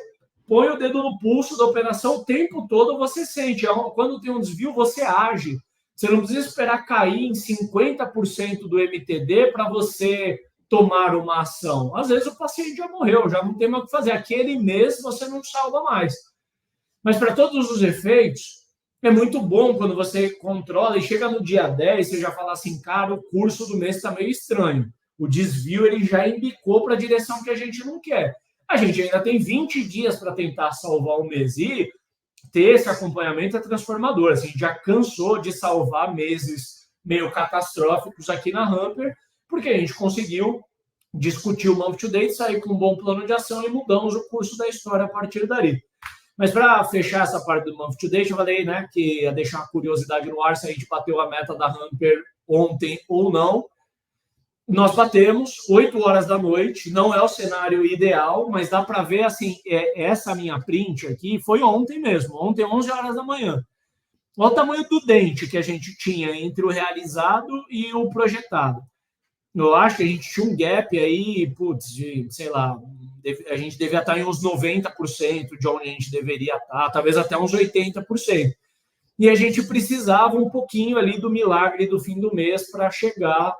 põe o dedo no pulso da operação o tempo todo, você sente. Quando tem um desvio, você age. Você não precisa esperar cair em 50% do MTD para você tomar uma ação. Às vezes o paciente já morreu, já não tem mais o que fazer. Aquele mês você não salva mais. Mas para todos os efeitos, é muito bom quando você controla e chega no dia 10, você já fala assim, cara, o curso do mês está meio estranho. O desvio ele já embicou para a direção que a gente não quer. A gente ainda tem 20 dias para tentar salvar o mês e ter esse acompanhamento é transformador. Assim, a gente já cansou de salvar meses meio catastróficos aqui na Hamper, porque a gente conseguiu discutir o Month to Date, sair com um bom plano de ação e mudamos o curso da história a partir dali. Mas para fechar essa parte do Month to Date, eu falei, né, que ia deixar uma curiosidade no ar se a gente bateu a meta da Hamper ontem ou não. Nós batemos 8 horas da noite, não é o cenário ideal, mas dá para ver, assim, essa minha print aqui foi ontem mesmo, ontem 11 horas da manhã. Olha o tamanho do dente que a gente tinha entre o realizado e o projetado. Eu acho que a gente tinha um gap aí, de, sei lá, a gente devia estar em uns 90% de onde a gente deveria estar, talvez até uns 80%. E a gente precisava um pouquinho ali do milagre do fim do mês para chegar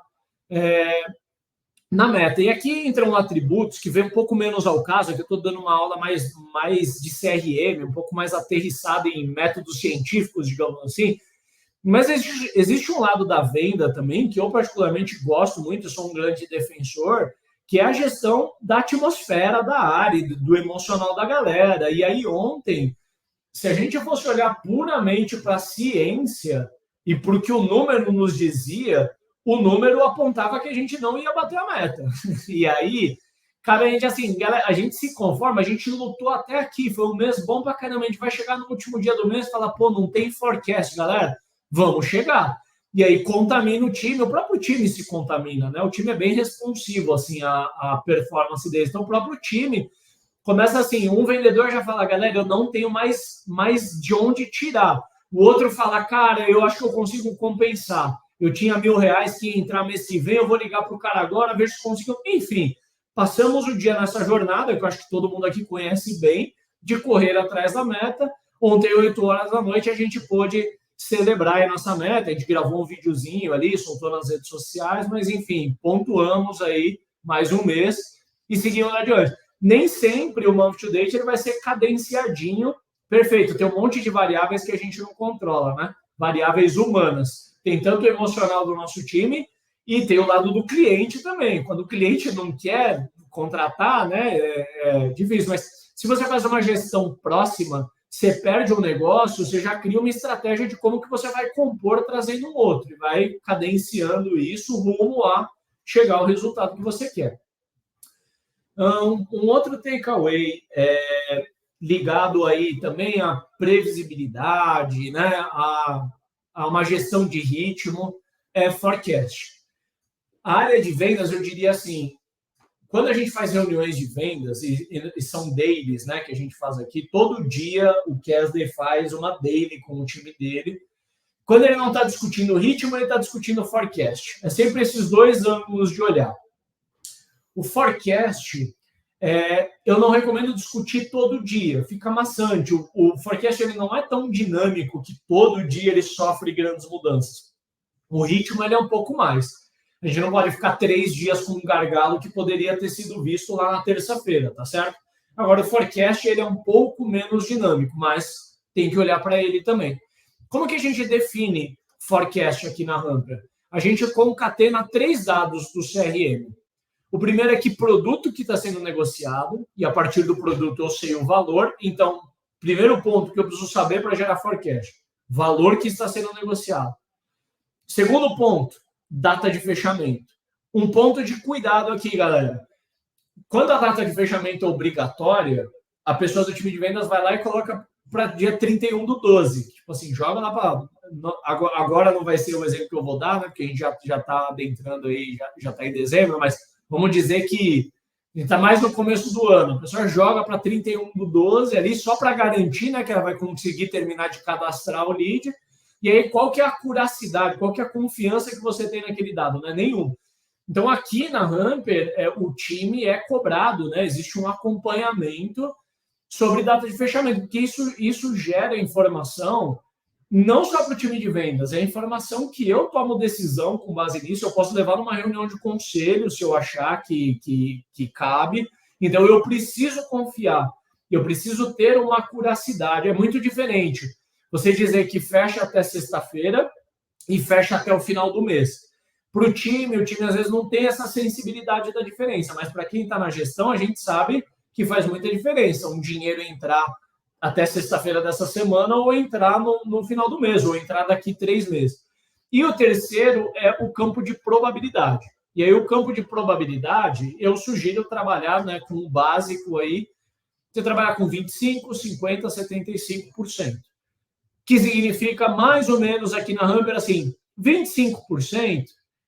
na meta. E aqui entram atributos que vem um pouco menos ao caso, que eu estou dando uma aula mais de CRM, um pouco mais aterrissada em métodos científicos, digamos assim. Mas existe um lado da venda também, que eu particularmente gosto muito, sou um grande defensor, que é a gestão da atmosfera da área, do emocional da galera. E aí ontem, se a gente fosse olhar puramente para a ciência e porque o número nos dizia, o número apontava que a gente não ia bater a meta. E aí, cara, a gente se conforma, a gente lutou até aqui, foi um mês bom pra caramba, a gente vai chegar no último dia do mês e falar, pô, não tem forecast, galera, vamos chegar. E aí contamina o time, o próprio time se contamina, né? O time é bem responsivo, assim, a performance deles. Então, o próprio time começa assim, um vendedor já fala, galera, eu não tenho mais de onde tirar. O outro fala, cara, eu acho que eu consigo compensar. Eu tinha R$1.000 que ia entrar mês que vem, eu vou ligar para o cara agora, ver se consigo. Enfim, passamos o dia nessa jornada, que eu acho que todo mundo aqui conhece bem, de correr atrás da meta. Ontem, 8 horas da noite, a gente pôde celebrar a nossa meta. A gente gravou um videozinho ali, soltou nas redes sociais, mas enfim, pontuamos aí mais um mês e seguimos adiante. Nem sempre o Month to Date ele vai ser cadenciadinho, perfeito. Tem um monte de variáveis que a gente não controla, né? Variáveis humanas. Tem tanto o emocional do nosso time e tem o lado do cliente também. Quando o cliente não quer contratar, né, é difícil. Mas se você faz uma gestão próxima, você perde um negócio, você já cria uma estratégia de como que você vai compor trazendo um outro. E vai cadenciando isso rumo a chegar ao resultado que você quer. Um outro takeaway ligado aí também à previsibilidade, né, a uma gestão de ritmo, forecast. A área de vendas, eu diria assim, quando a gente faz reuniões de vendas, e são dailies, né, que a gente faz aqui, todo dia o Kesley faz uma daily com o time dele. Quando ele não está discutindo ritmo, ele está discutindo forecast. É sempre esses dois ângulos de olhar. O forecast, eu não recomendo discutir todo dia, fica maçante. O forecast ele não é tão dinâmico que todo dia ele sofre grandes mudanças. O ritmo ele é um pouco mais. A gente não pode ficar 3 dias com um gargalo que poderia ter sido visto lá na terça-feira, tá certo? Agora, o forecast ele é um pouco menos dinâmico, mas tem que olhar para ele também. Como que a gente define forecast aqui na Hamper? A gente concatena 3 dados do CRM. O primeiro é que produto que está sendo negociado, e a partir do produto eu sei o valor. Então, primeiro ponto que eu preciso saber para gerar forecast, valor que está sendo negociado. Segundo ponto, data de fechamento. Um ponto de cuidado aqui, galera. Quando a data de fechamento é obrigatória, a pessoa do time de vendas vai lá e coloca para dia 31/12. Tipo assim, joga lá para... Agora não vai ser o exemplo que eu vou dar, né? Porque a gente já está adentrando aí, já está em dezembro, mas vamos dizer que a gente está mais no começo do ano. A pessoa joga para 31/12 ali só para garantir, né, que ela vai conseguir terminar de cadastrar o lead. E aí, qual que é a curacidade, qual que é a confiança que você tem naquele dado? Não é nenhum. Então, aqui na Hamper, o time é cobrado, né? Existe um acompanhamento sobre data de fechamento, porque isso gera informação não só para o time de vendas, é informação que eu tomo decisão com base nisso, eu posso levar numa reunião de conselho se eu achar que cabe. Então, eu preciso confiar, eu preciso ter uma curacidade, é muito diferente você dizer que fecha até sexta-feira e fecha até o final do mês. Para o time às vezes não tem essa sensibilidade da diferença, mas para quem está na gestão, a gente sabe que faz muita diferença um dinheiro entrar até sexta-feira dessa semana ou entrar no final do mês, ou entrar daqui 3 meses. E o terceiro é o campo de probabilidade. E aí o campo de probabilidade, eu sugiro trabalhar, né, com o básico aí, você trabalhar com 25%, 50%, 75%. Que significa mais ou menos aqui na Hamper, assim, 25%,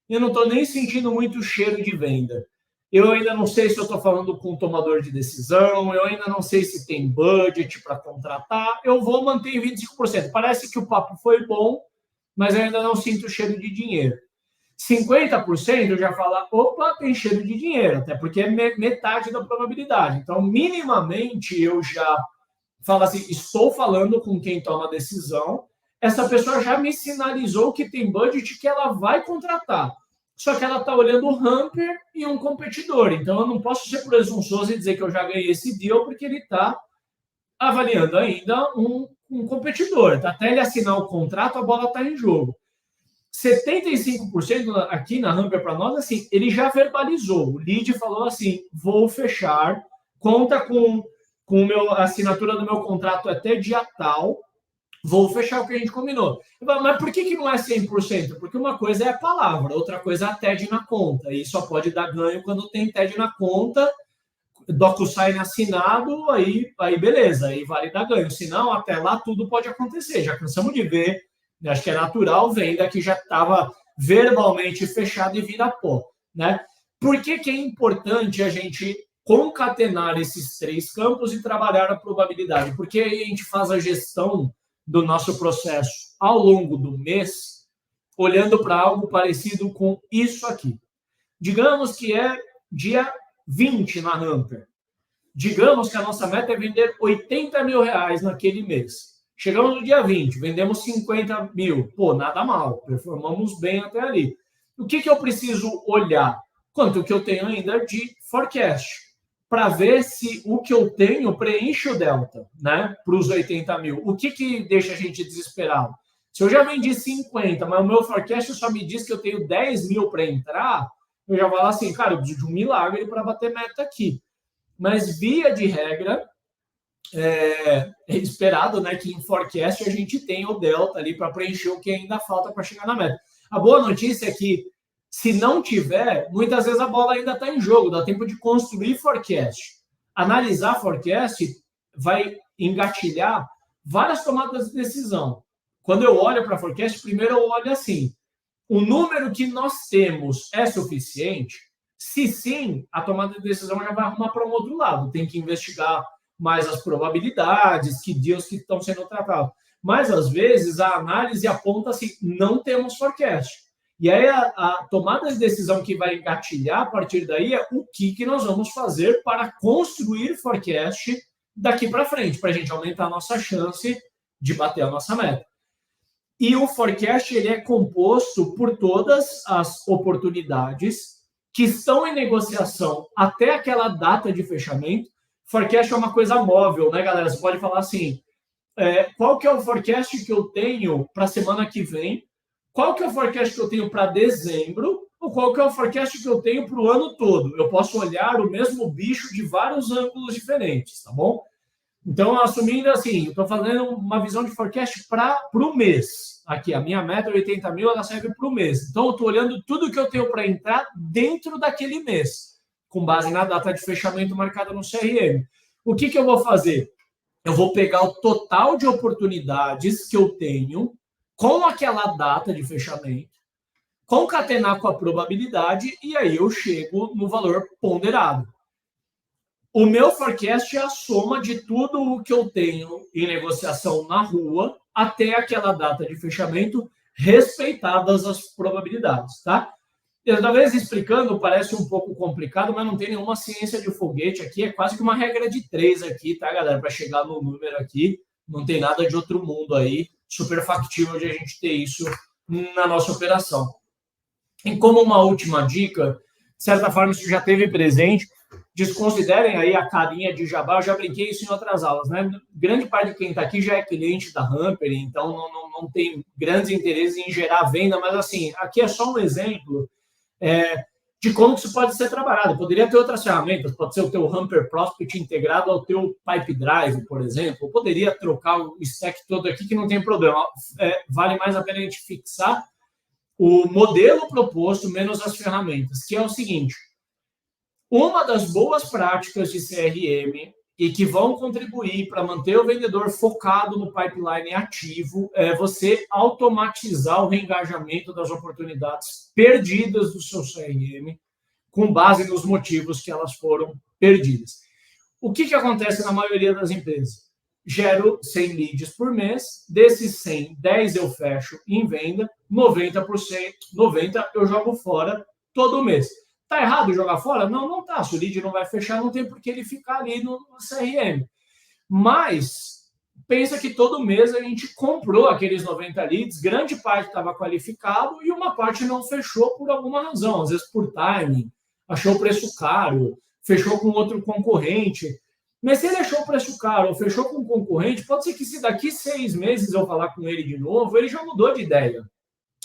eu não estou nem sentindo muito cheiro de venda. Eu ainda não sei se eu estou falando com o tomador de decisão, eu ainda não sei se tem budget para contratar, eu vou manter em 25%. Parece que o papo foi bom, mas eu ainda não sinto cheiro de dinheiro. 50% eu já falo, opa, tem cheiro de dinheiro, até porque é metade da probabilidade. Então, minimamente, eu já fala assim, estou falando com quem toma a decisão, essa pessoa já me sinalizou que tem budget que ela vai contratar, só que ela está olhando o Hamper e um competidor, então eu não posso ser presunçoso e dizer que eu já ganhei esse deal, porque ele está avaliando ainda um competidor, até ele assinar o contrato, a bola está em jogo. 75% aqui na Hamper para nós, assim, ele já verbalizou, o lead falou assim, vou fechar, conta com a assinatura do meu contrato até dia tal, vou fechar o que a gente combinou. Mas por que não é 100%? Porque uma coisa é a palavra, outra coisa é a TED na conta, e só pode dar ganho quando tem TED na conta, DocuSign assinado, aí beleza, aí vale dar ganho, senão até lá tudo pode acontecer, já cansamos de ver, acho que é natural, venda que já estava verbalmente fechado e vira pó, né? Por que é importante a gente concatenar esses 3 campos e trabalhar a probabilidade? Porque aí a gente faz a gestão do nosso processo ao longo do mês, olhando para algo parecido com isso aqui. Digamos que é dia 20 na Hamper. Digamos que a nossa meta é vender 80 mil reais naquele mês. Chegamos no dia 20, vendemos 50 mil. Pô, nada mal, performamos bem até ali. O que eu preciso olhar? Quanto que eu tenho ainda de forecast, para ver se o que eu tenho preenche o delta, né, para os 80 mil. O que deixa a gente desesperado? Se eu já vendi 50, mas o meu forecast só me diz que eu tenho 10 mil para entrar, eu já falo assim, cara, eu preciso de um milagre para bater meta aqui. Mas, via de regra, é esperado, né, que em forecast a gente tenha o delta ali para preencher o que ainda falta para chegar na meta. A boa notícia é que, se não tiver, muitas vezes a bola ainda está em jogo, dá tempo de construir forecast. Analisar forecast vai engatilhar várias tomadas de decisão. Quando eu olho para forecast, primeiro eu olho assim, o número que nós temos é suficiente? Se sim, a tomada de decisão já vai arrumar para um outro lado. Tem que investigar mais as probabilidades, que deals que estão sendo tratados. Mas, às vezes, a análise aponta assim, não temos forecast. E aí, a tomada de decisão que vai engatilhar a partir daí é o que nós vamos fazer para construir forecast daqui para frente, para a gente aumentar a nossa chance de bater a nossa meta. E o forecast ele é composto por todas as oportunidades que estão em negociação até aquela data de fechamento. Forecast é uma coisa móvel, né, galera? Você pode falar assim, qual que é o forecast que eu tenho para a semana que vem, qual que é o forecast que eu tenho para dezembro, ou qual que é o forecast que eu tenho para o ano todo. Eu posso olhar o mesmo bicho de vários ângulos diferentes, tá bom? Então, assumindo assim, eu estou fazendo uma visão de forecast para o mês. Aqui, a minha meta é 80 mil, ela serve para o mês. Então, eu estou olhando tudo que eu tenho para entrar dentro daquele mês, com base na data de fechamento marcada no CRM. O que eu vou fazer? Eu vou pegar o total de oportunidades que eu tenho com aquela data de fechamento, concatenar com a probabilidade e aí eu chego no valor ponderado. O meu forecast é a soma de tudo o que eu tenho em negociação na rua até aquela data de fechamento, respeitadas as probabilidades, tá? Talvez explicando parece um pouco complicado, mas não tem nenhuma ciência de foguete aqui, é quase que uma regra de 3 aqui, tá, galera? Para chegar no número aqui, não tem nada de outro mundo aí, super factível de a gente ter isso na nossa operação. E como uma última dica, de certa forma isso já teve presente, desconsiderem aí a carinha de jabá, eu já brinquei isso em outras aulas, né? Grande parte de quem está aqui já é cliente da Humper, então não tem grandes interesses em gerar venda, mas assim, aqui é só um exemplo de como isso pode ser trabalhado. Poderia ter outras ferramentas, pode ser o teu Humper Prospect integrado ao teu Pipe Drive, por exemplo, eu poderia trocar o stack todo aqui que não tem problema. Vale mais a pena a gente fixar o modelo proposto menos as ferramentas, que é o seguinte: uma das boas práticas de CRM e que vão contribuir para manter o vendedor focado no pipeline ativo é você automatizar o reengajamento das oportunidades perdidas do seu CRM com base nos motivos que elas foram perdidas. O que acontece na maioria das empresas? Gero 100 leads por mês, desses 100, 10 eu fecho em venda, 90% eu jogo fora todo mês. Tá errado jogar fora? Não, não tá. Se o lead não vai fechar, não tem por que ele ficar ali no CRM. Mas pensa que todo mês a gente comprou aqueles 90 leads, grande parte estava qualificado e uma parte não fechou por alguma razão, às vezes por timing, achou o preço caro, fechou com outro concorrente. Mas se ele achou o preço caro ou fechou com um concorrente, pode ser que se daqui 6 meses eu falar com ele de novo, ele já mudou de ideia.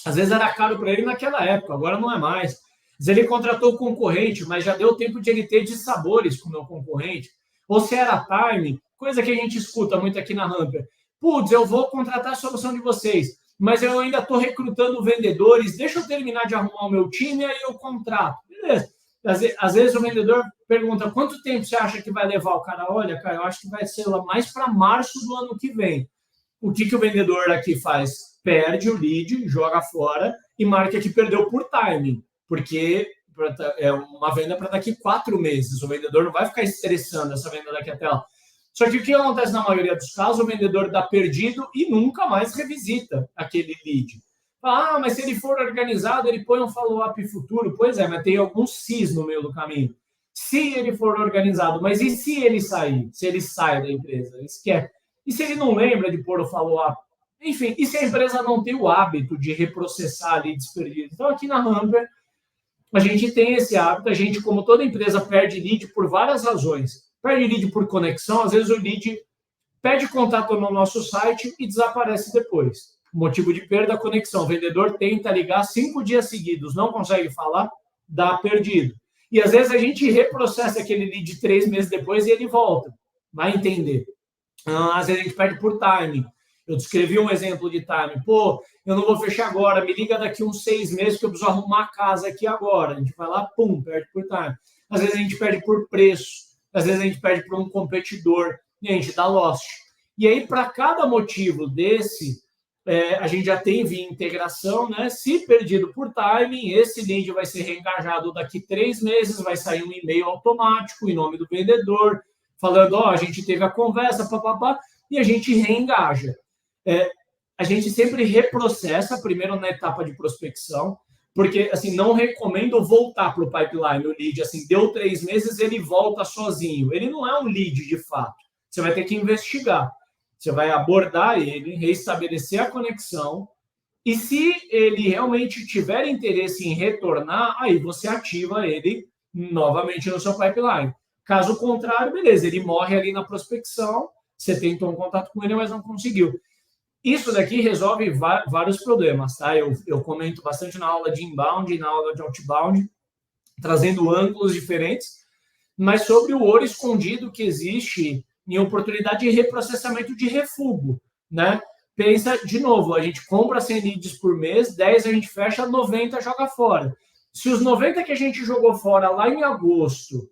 Às vezes era caro para ele naquela época, agora não é mais. Se ele contratou o concorrente, mas já deu tempo de ele ter dissabores com o meu concorrente. Ou se era time, coisa que a gente escuta muito aqui na Humper. Putz, eu vou contratar a solução de vocês, mas eu ainda estou recrutando vendedores, deixa eu terminar de arrumar o meu time e aí eu contrato. Beleza. Às vezes o vendedor pergunta, quanto tempo você acha que vai levar? O cara, olha, cara, eu acho que vai ser lá mais para março do ano que vem. O que o vendedor aqui faz? Perde o lead, joga fora e marca que perdeu por timing. Porque é uma venda para daqui 4 meses. O vendedor não vai ficar estressando essa venda daqui até lá. Só que o que acontece na maioria dos casos, o vendedor dá perdido e nunca mais revisita aquele lead. Ah, mas se ele for organizado, ele põe um follow-up futuro. Pois é, mas tem alguns sis no meio do caminho. Se ele for organizado, mas e se ele sair? Se ele sai da empresa? Esquece. E se ele não lembra de pôr o follow-up? Enfim, e se a empresa não tem o hábito de reprocessar leads perdidos? Então, aqui na Humper, a gente tem esse hábito, a gente, como toda empresa, perde lead por várias razões. Perde lead por conexão, às vezes o lead pede contato no nosso site e desaparece depois. Motivo de perda, a conexão. O vendedor tenta ligar 5 dias seguidos, não consegue falar, dá perdido. E às vezes a gente reprocessa aquele lead 3 meses depois e ele volta. Vai entender. Às vezes a gente perde por timing. Eu descrevi um exemplo de timing. Pô, eu não vou fechar agora, me liga daqui uns 6 meses que eu preciso arrumar a casa aqui agora. A gente vai lá, pum, perde por timing. Às vezes a gente perde por preço, às vezes a gente perde por um competidor e a gente dá loss. E aí, para cada motivo desse, a gente já tem via integração, né? Se perdido por timing, esse lead vai ser reengajado daqui 3 meses, vai sair um e-mail automático em nome do vendedor, falando, ó, a gente teve a conversa, papapá, e a gente reengaja. A gente sempre reprocessa, primeiro na etapa de prospecção, porque, assim, não recomendo voltar para o pipeline, o lead, assim, deu 3 meses, ele volta sozinho. Ele não é um lead, de fato. Você vai ter que investigar. Você vai abordar ele, reestabelecer a conexão, E se ele realmente tiver interesse em retornar, aí você ativa ele novamente no seu pipeline. Caso contrário, beleza, ele morre ali na prospecção, você tentou um contato com ele, mas não conseguiu. Isso daqui resolve vários problemas, tá? Eu comento bastante na aula de inbound e na aula de outbound, trazendo ângulos diferentes, mas sobre o ouro escondido que existe em oportunidade de reprocessamento de refúgio, né? Pensa, de novo, a gente compra 100 leads por mês, 10 a gente fecha, 90 joga fora. Se os 90 que a gente jogou fora lá em agosto,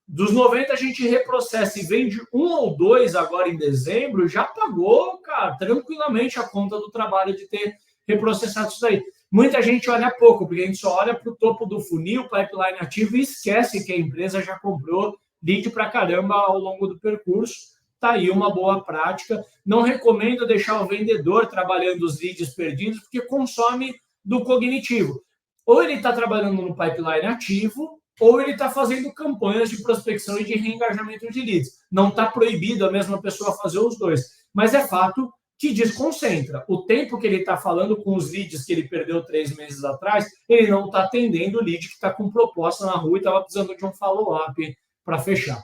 dos 90 a gente reprocessa e vende 1 ou 2 agora em dezembro, já pagou, cara, tranquilamente a conta do trabalho de ter reprocessado isso daí. Muita gente olha pouco, porque a gente só olha para o topo do funil, pipeline ativo, e esquece que a empresa já comprou lead para caramba ao longo do percurso. Tá aí uma boa prática. Não recomendo deixar o vendedor trabalhando os leads perdidos, porque consome do cognitivo. Ou ele está trabalhando no pipeline ativo, ou ele está fazendo campanhas de prospecção e de reengajamento de leads. Não está proibido a mesma pessoa fazer os dois. Mas é fato que desconcentra. O tempo que ele está falando com os leads que ele perdeu 3 meses atrás, ele não está atendendo o lead que está com proposta na rua e estava precisando de um follow-up para fechar.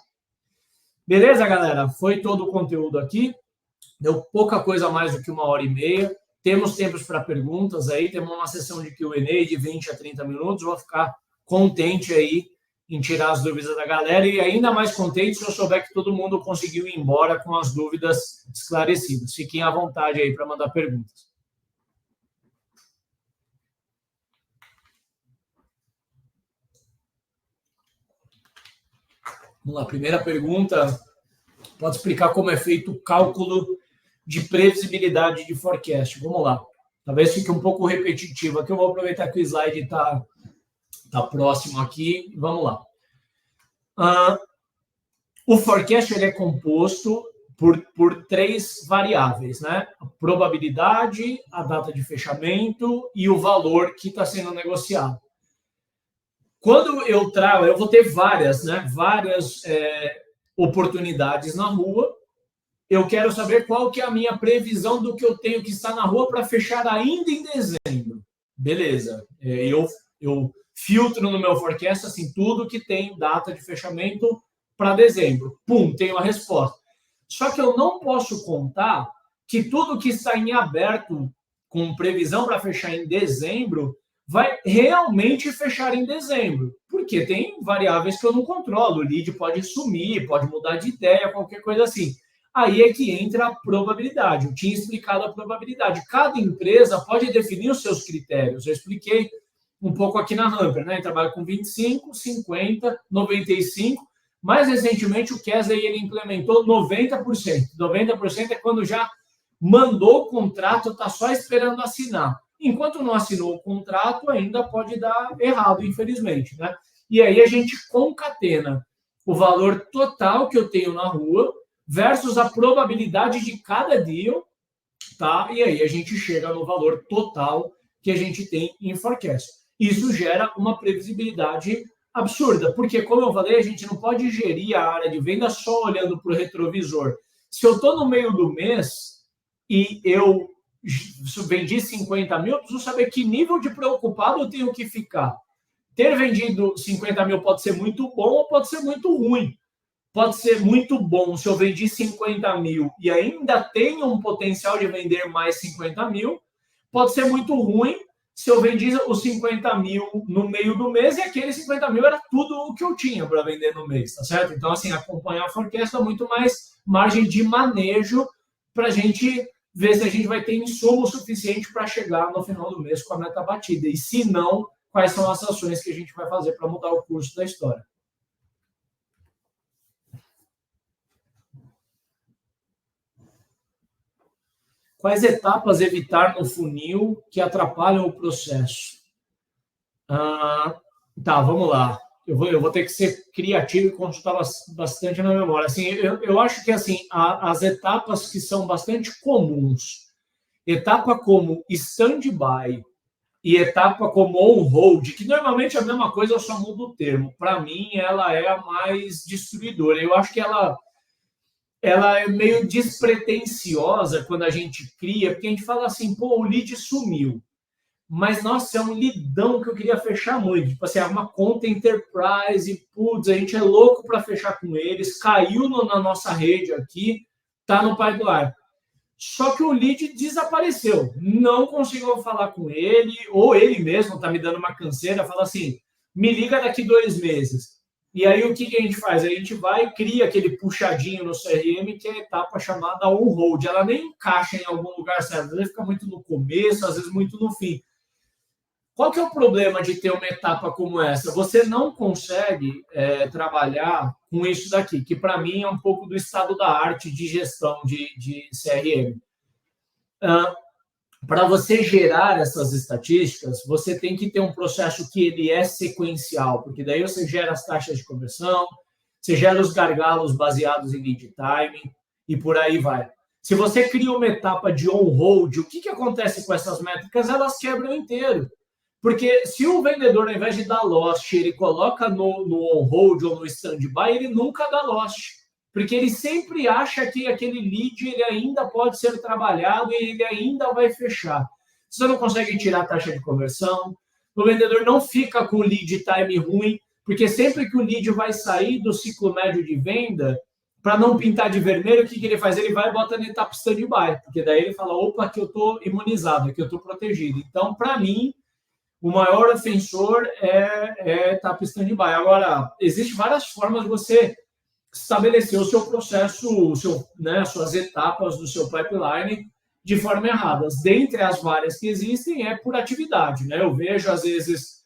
Beleza, galera? Foi todo o conteúdo aqui. Deu pouca coisa mais do que 1h30. Temos tempos para perguntas aí. Temos uma sessão de Q&A de 20 a 30 minutos. Vou ficar contente aí em tirar as dúvidas da galera e ainda mais contente se eu souber que todo mundo conseguiu ir embora com as dúvidas esclarecidas. Fiquem à vontade aí para mandar perguntas. Vamos lá, primeira pergunta. Pode explicar como é feito o cálculo de previsibilidade de forecast? Vamos lá. Talvez fique um pouco repetitivo. Aqui eu vou aproveitar que o slide está próximo aqui. Vamos lá. O forecast ele é composto por 3 variáveis, né? A probabilidade, a data de fechamento e o valor que está sendo negociado. Quando eu trago, eu vou ter várias oportunidades na rua. Eu quero saber qual que é a minha previsão do que eu tenho que estar na rua para fechar ainda em dezembro. Beleza. Eu filtro no meu forecast assim, tudo que tem data de fechamento para dezembro. Pum, tenho a resposta. Só que eu não posso contar que tudo que está em aberto com previsão para fechar em dezembro vai realmente fechar em dezembro. Porque tem variáveis que eu não controlo. O lead pode sumir, pode mudar de ideia, qualquer coisa assim. Aí é que entra a probabilidade. Eu tinha explicado a probabilidade. Cada empresa pode definir os seus critérios. Eu expliquei um pouco aqui na Hamper, né? Eu trabalho com 25, 50, 95. Mais recentemente, o Kesley ele implementou 90%. 90% é quando já mandou o contrato, está só esperando assinar. Enquanto não assinou o contrato, ainda pode dar errado, infelizmente, né? E aí a gente concatena o valor total que eu tenho na rua versus a probabilidade de cada deal, tá? E aí a gente chega no valor total que a gente tem em forecast. Isso gera uma previsibilidade absurda, porque, como eu falei, a gente não pode gerir a área de venda só olhando para o retrovisor. Se eu estou no meio do mês e eu vendi 50 mil, eu preciso saber que nível de preocupado eu tenho que ficar. Ter vendido 50 mil pode ser muito bom ou pode ser muito ruim. Pode ser muito bom se eu vendi 50 mil e ainda tenho um potencial de vender mais 50 mil. Pode ser muito ruim se eu vendi os 50 mil no meio do mês e aqueles 50 mil era tudo o que eu tinha para vender no mês, tá certo? Então, assim, acompanhar a forecast é muito mais margem de manejo para a gente ver se a gente vai ter insumo suficiente para chegar no final do mês com a meta batida. E se não, quais são as ações que a gente vai fazer para mudar o curso da história. Quais etapas evitar no funil que atrapalham o processo? Tá, vamos lá. Eu vou ter que ser criativo e consultar bastante na memória. Assim, eu acho que assim, as etapas que são bastante comuns, etapa como stand-by e etapa como on-hold, que normalmente é a mesma coisa, eu só mudo o termo. Para mim, ela é a mais destruidora. Eu acho que ela ela é meio despretensiosa quando a gente cria, porque a gente fala assim, pô, o lead sumiu. Mas, nossa, é um lidão que eu queria fechar muito. Tipo assim, é uma conta enterprise, putz, a gente é louco para fechar com eles, caiu na nossa rede aqui, tá no pipeline. Só que o lead desapareceu. Não consigo falar com ele, ou ele mesmo está me dando uma canseira, fala assim, me liga daqui 2 meses. E aí o que a gente faz? A gente vai e cria aquele puxadinho no CRM, que é a etapa chamada on-hold. Ela nem encaixa em algum lugar certo, às vezes fica muito no começo, às vezes muito no fim. Qual que é o problema de ter uma etapa como essa? Você não consegue trabalhar com isso daqui, que para mim é um pouco do estado da arte de gestão de CRM. Para você gerar essas estatísticas, você tem que ter um processo que ele é sequencial, porque daí você gera as taxas de conversão, você gera os gargalos baseados em lead time e por aí vai. Se você cria uma etapa de on-hold, o que acontece com essas métricas? Elas quebram inteiro. Porque se o vendedor, ao invés de dar lost, ele coloca no on-hold ou no stand-by, ele nunca dá lost. Porque ele sempre acha que aquele lead ele ainda pode ser trabalhado e ele ainda vai fechar. Você não consegue tirar a taxa de conversão, o vendedor não fica com o lead time ruim, porque sempre que o lead vai sair do ciclo médio de venda, para não pintar de vermelho, o que ele faz? Ele vai e bota na etapa stand-by, porque daí ele fala, opa, aqui eu estou imunizado, aqui eu estou protegido. Então, para mim, o maior ofensor é etapa stand-by. Agora, existem várias formas de você estabelecer o seu processo, suas etapas do seu pipeline de forma errada. Dentre as várias que existem, é por atividade. Né? Eu vejo, às vezes,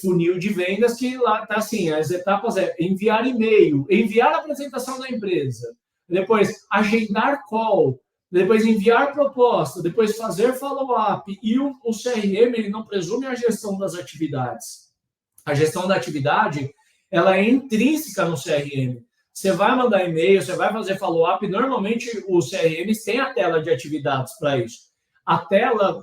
funil de vendas que lá está assim, as etapas é enviar e-mail, enviar a apresentação da empresa, depois agendar call, depois enviar proposta, depois fazer follow-up. E o CRM ele não presume a gestão das atividades. A gestão da atividade ela é intrínseca no CRM. Você vai mandar e-mail, você vai fazer follow-up. Normalmente, os CRMs têm a tela de atividades para isso. A tela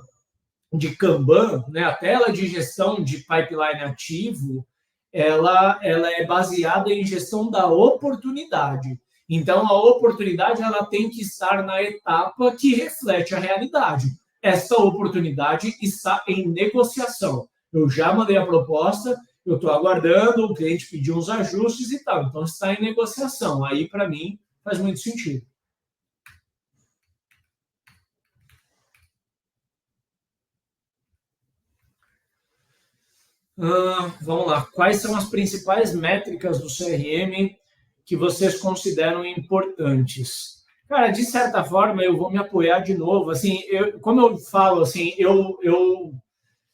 de Kanban, né, a tela de gestão de pipeline ativo, ela é baseada em gestão da oportunidade. Então, a oportunidade ela tem que estar na etapa que reflete a realidade. Essa oportunidade está em negociação. Eu já mandei a proposta, eu estou aguardando, o cliente pediu uns ajustes e tal. Então, está em negociação. Aí, para mim, faz muito sentido. Vamos lá. Quais são as principais métricas do CRM que vocês consideram importantes? Cara, de certa forma, eu vou me apoiar de novo. Assim, como eu falo, assim, eu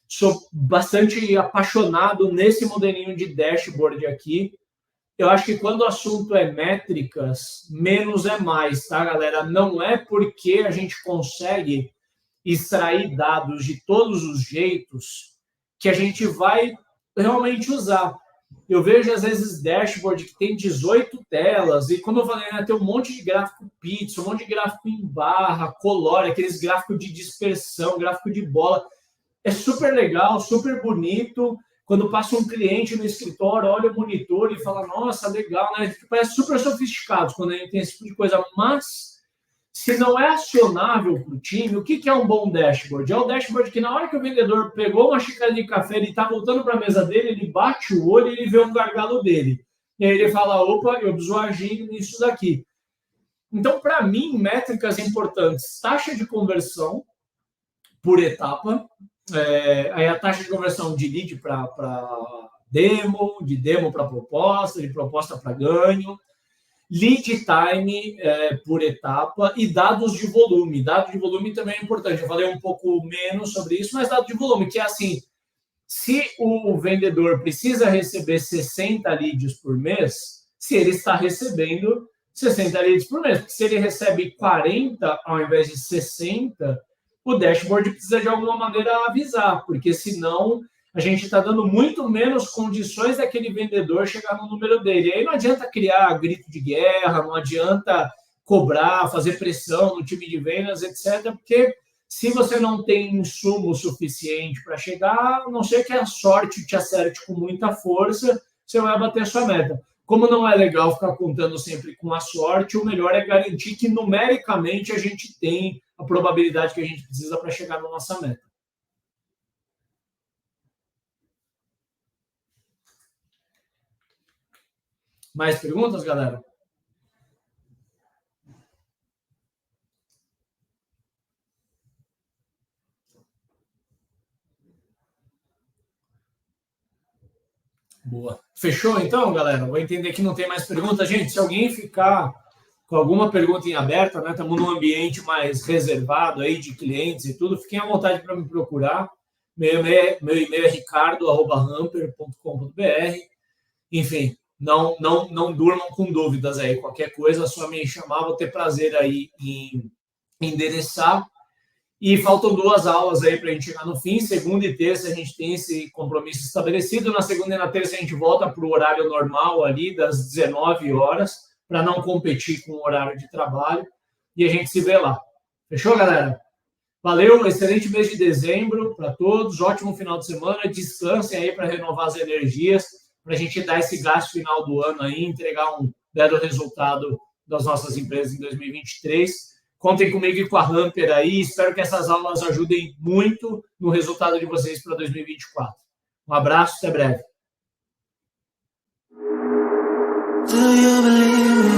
sou bastante apaixonado nesse modelinho de dashboard aqui. Eu acho que quando o assunto é métricas, menos é mais, tá, galera? Não é porque a gente consegue extrair dados de todos os jeitos que a gente vai realmente usar. Eu vejo, às vezes, dashboard que tem 18 telas, e como eu falei, né, tem um monte de gráfico pizza, um monte de gráfico em barra, colore, aqueles gráficos de dispersão, gráfico de bola. É super legal, super bonito. Quando passa um cliente no escritório, olha o monitor e fala, nossa, legal, né? Parece super sofisticado quando a gente tem esse tipo de coisa, mas se não é acionável para o time, o que é um bom dashboard? É o dashboard que na hora que o vendedor pegou uma xícara de café, ele está voltando para a mesa dele, ele bate o olho e ele vê um gargalo dele. E aí ele fala, opa, eu preciso agir nisso daqui. Então, para mim, métricas importantes, taxa de conversão por etapa, aí a taxa de conversão de lead para demo, de demo para proposta, de proposta para ganho, lead time por etapa e dados de volume. Dados de volume também é importante. Eu falei um pouco menos sobre isso, mas dados de volume, que é assim, se o vendedor precisa receber 60 leads por mês, se ele está recebendo 60 leads por mês, porque se ele recebe 40 ao invés de 60, o dashboard precisa de alguma maneira avisar, porque senão a gente está dando muito menos condições daquele vendedor chegar no número dele. E aí não adianta criar grito de guerra, não adianta cobrar, fazer pressão no time de vendas, etc. Porque se você não tem insumo suficiente para chegar, a não ser que a sorte te acerte com muita força, você vai bater a sua meta. como não é legal ficar contando sempre com a sorte, o melhor é garantir que numericamente a gente tem a probabilidade que a gente precisa para chegar na nossa meta. Mais perguntas, galera? Boa. Fechou então, galera? Vou entender que não tem mais perguntas. Gente, se alguém ficar com alguma pergunta em aberta, né? Estamos num ambiente mais reservado aí de clientes e tudo, fiquem à vontade para me procurar. Meu e-mail é ricardo@hamper.com.br. Enfim, não durmam com dúvidas aí. Qualquer coisa, é só me chamar, vou ter prazer aí em endereçar. E faltam 2 aulas aí para a gente chegar no fim. Segunda e terça a gente tem esse compromisso estabelecido. Na segunda e na terça a gente volta para o horário normal ali, das 19 horas, para não competir com o horário de trabalho. E a gente se vê lá. Fechou, galera? Valeu, excelente mês de dezembro para todos. Ótimo final de semana. Descansem aí para renovar as energias, para a gente dar esse gasto final do ano aí, entregar um belo resultado das nossas empresas em 2023. Contem comigo e com a Hamper aí. Espero que essas aulas ajudem muito no resultado de vocês para 2024. Um abraço, até breve. Do you believe me?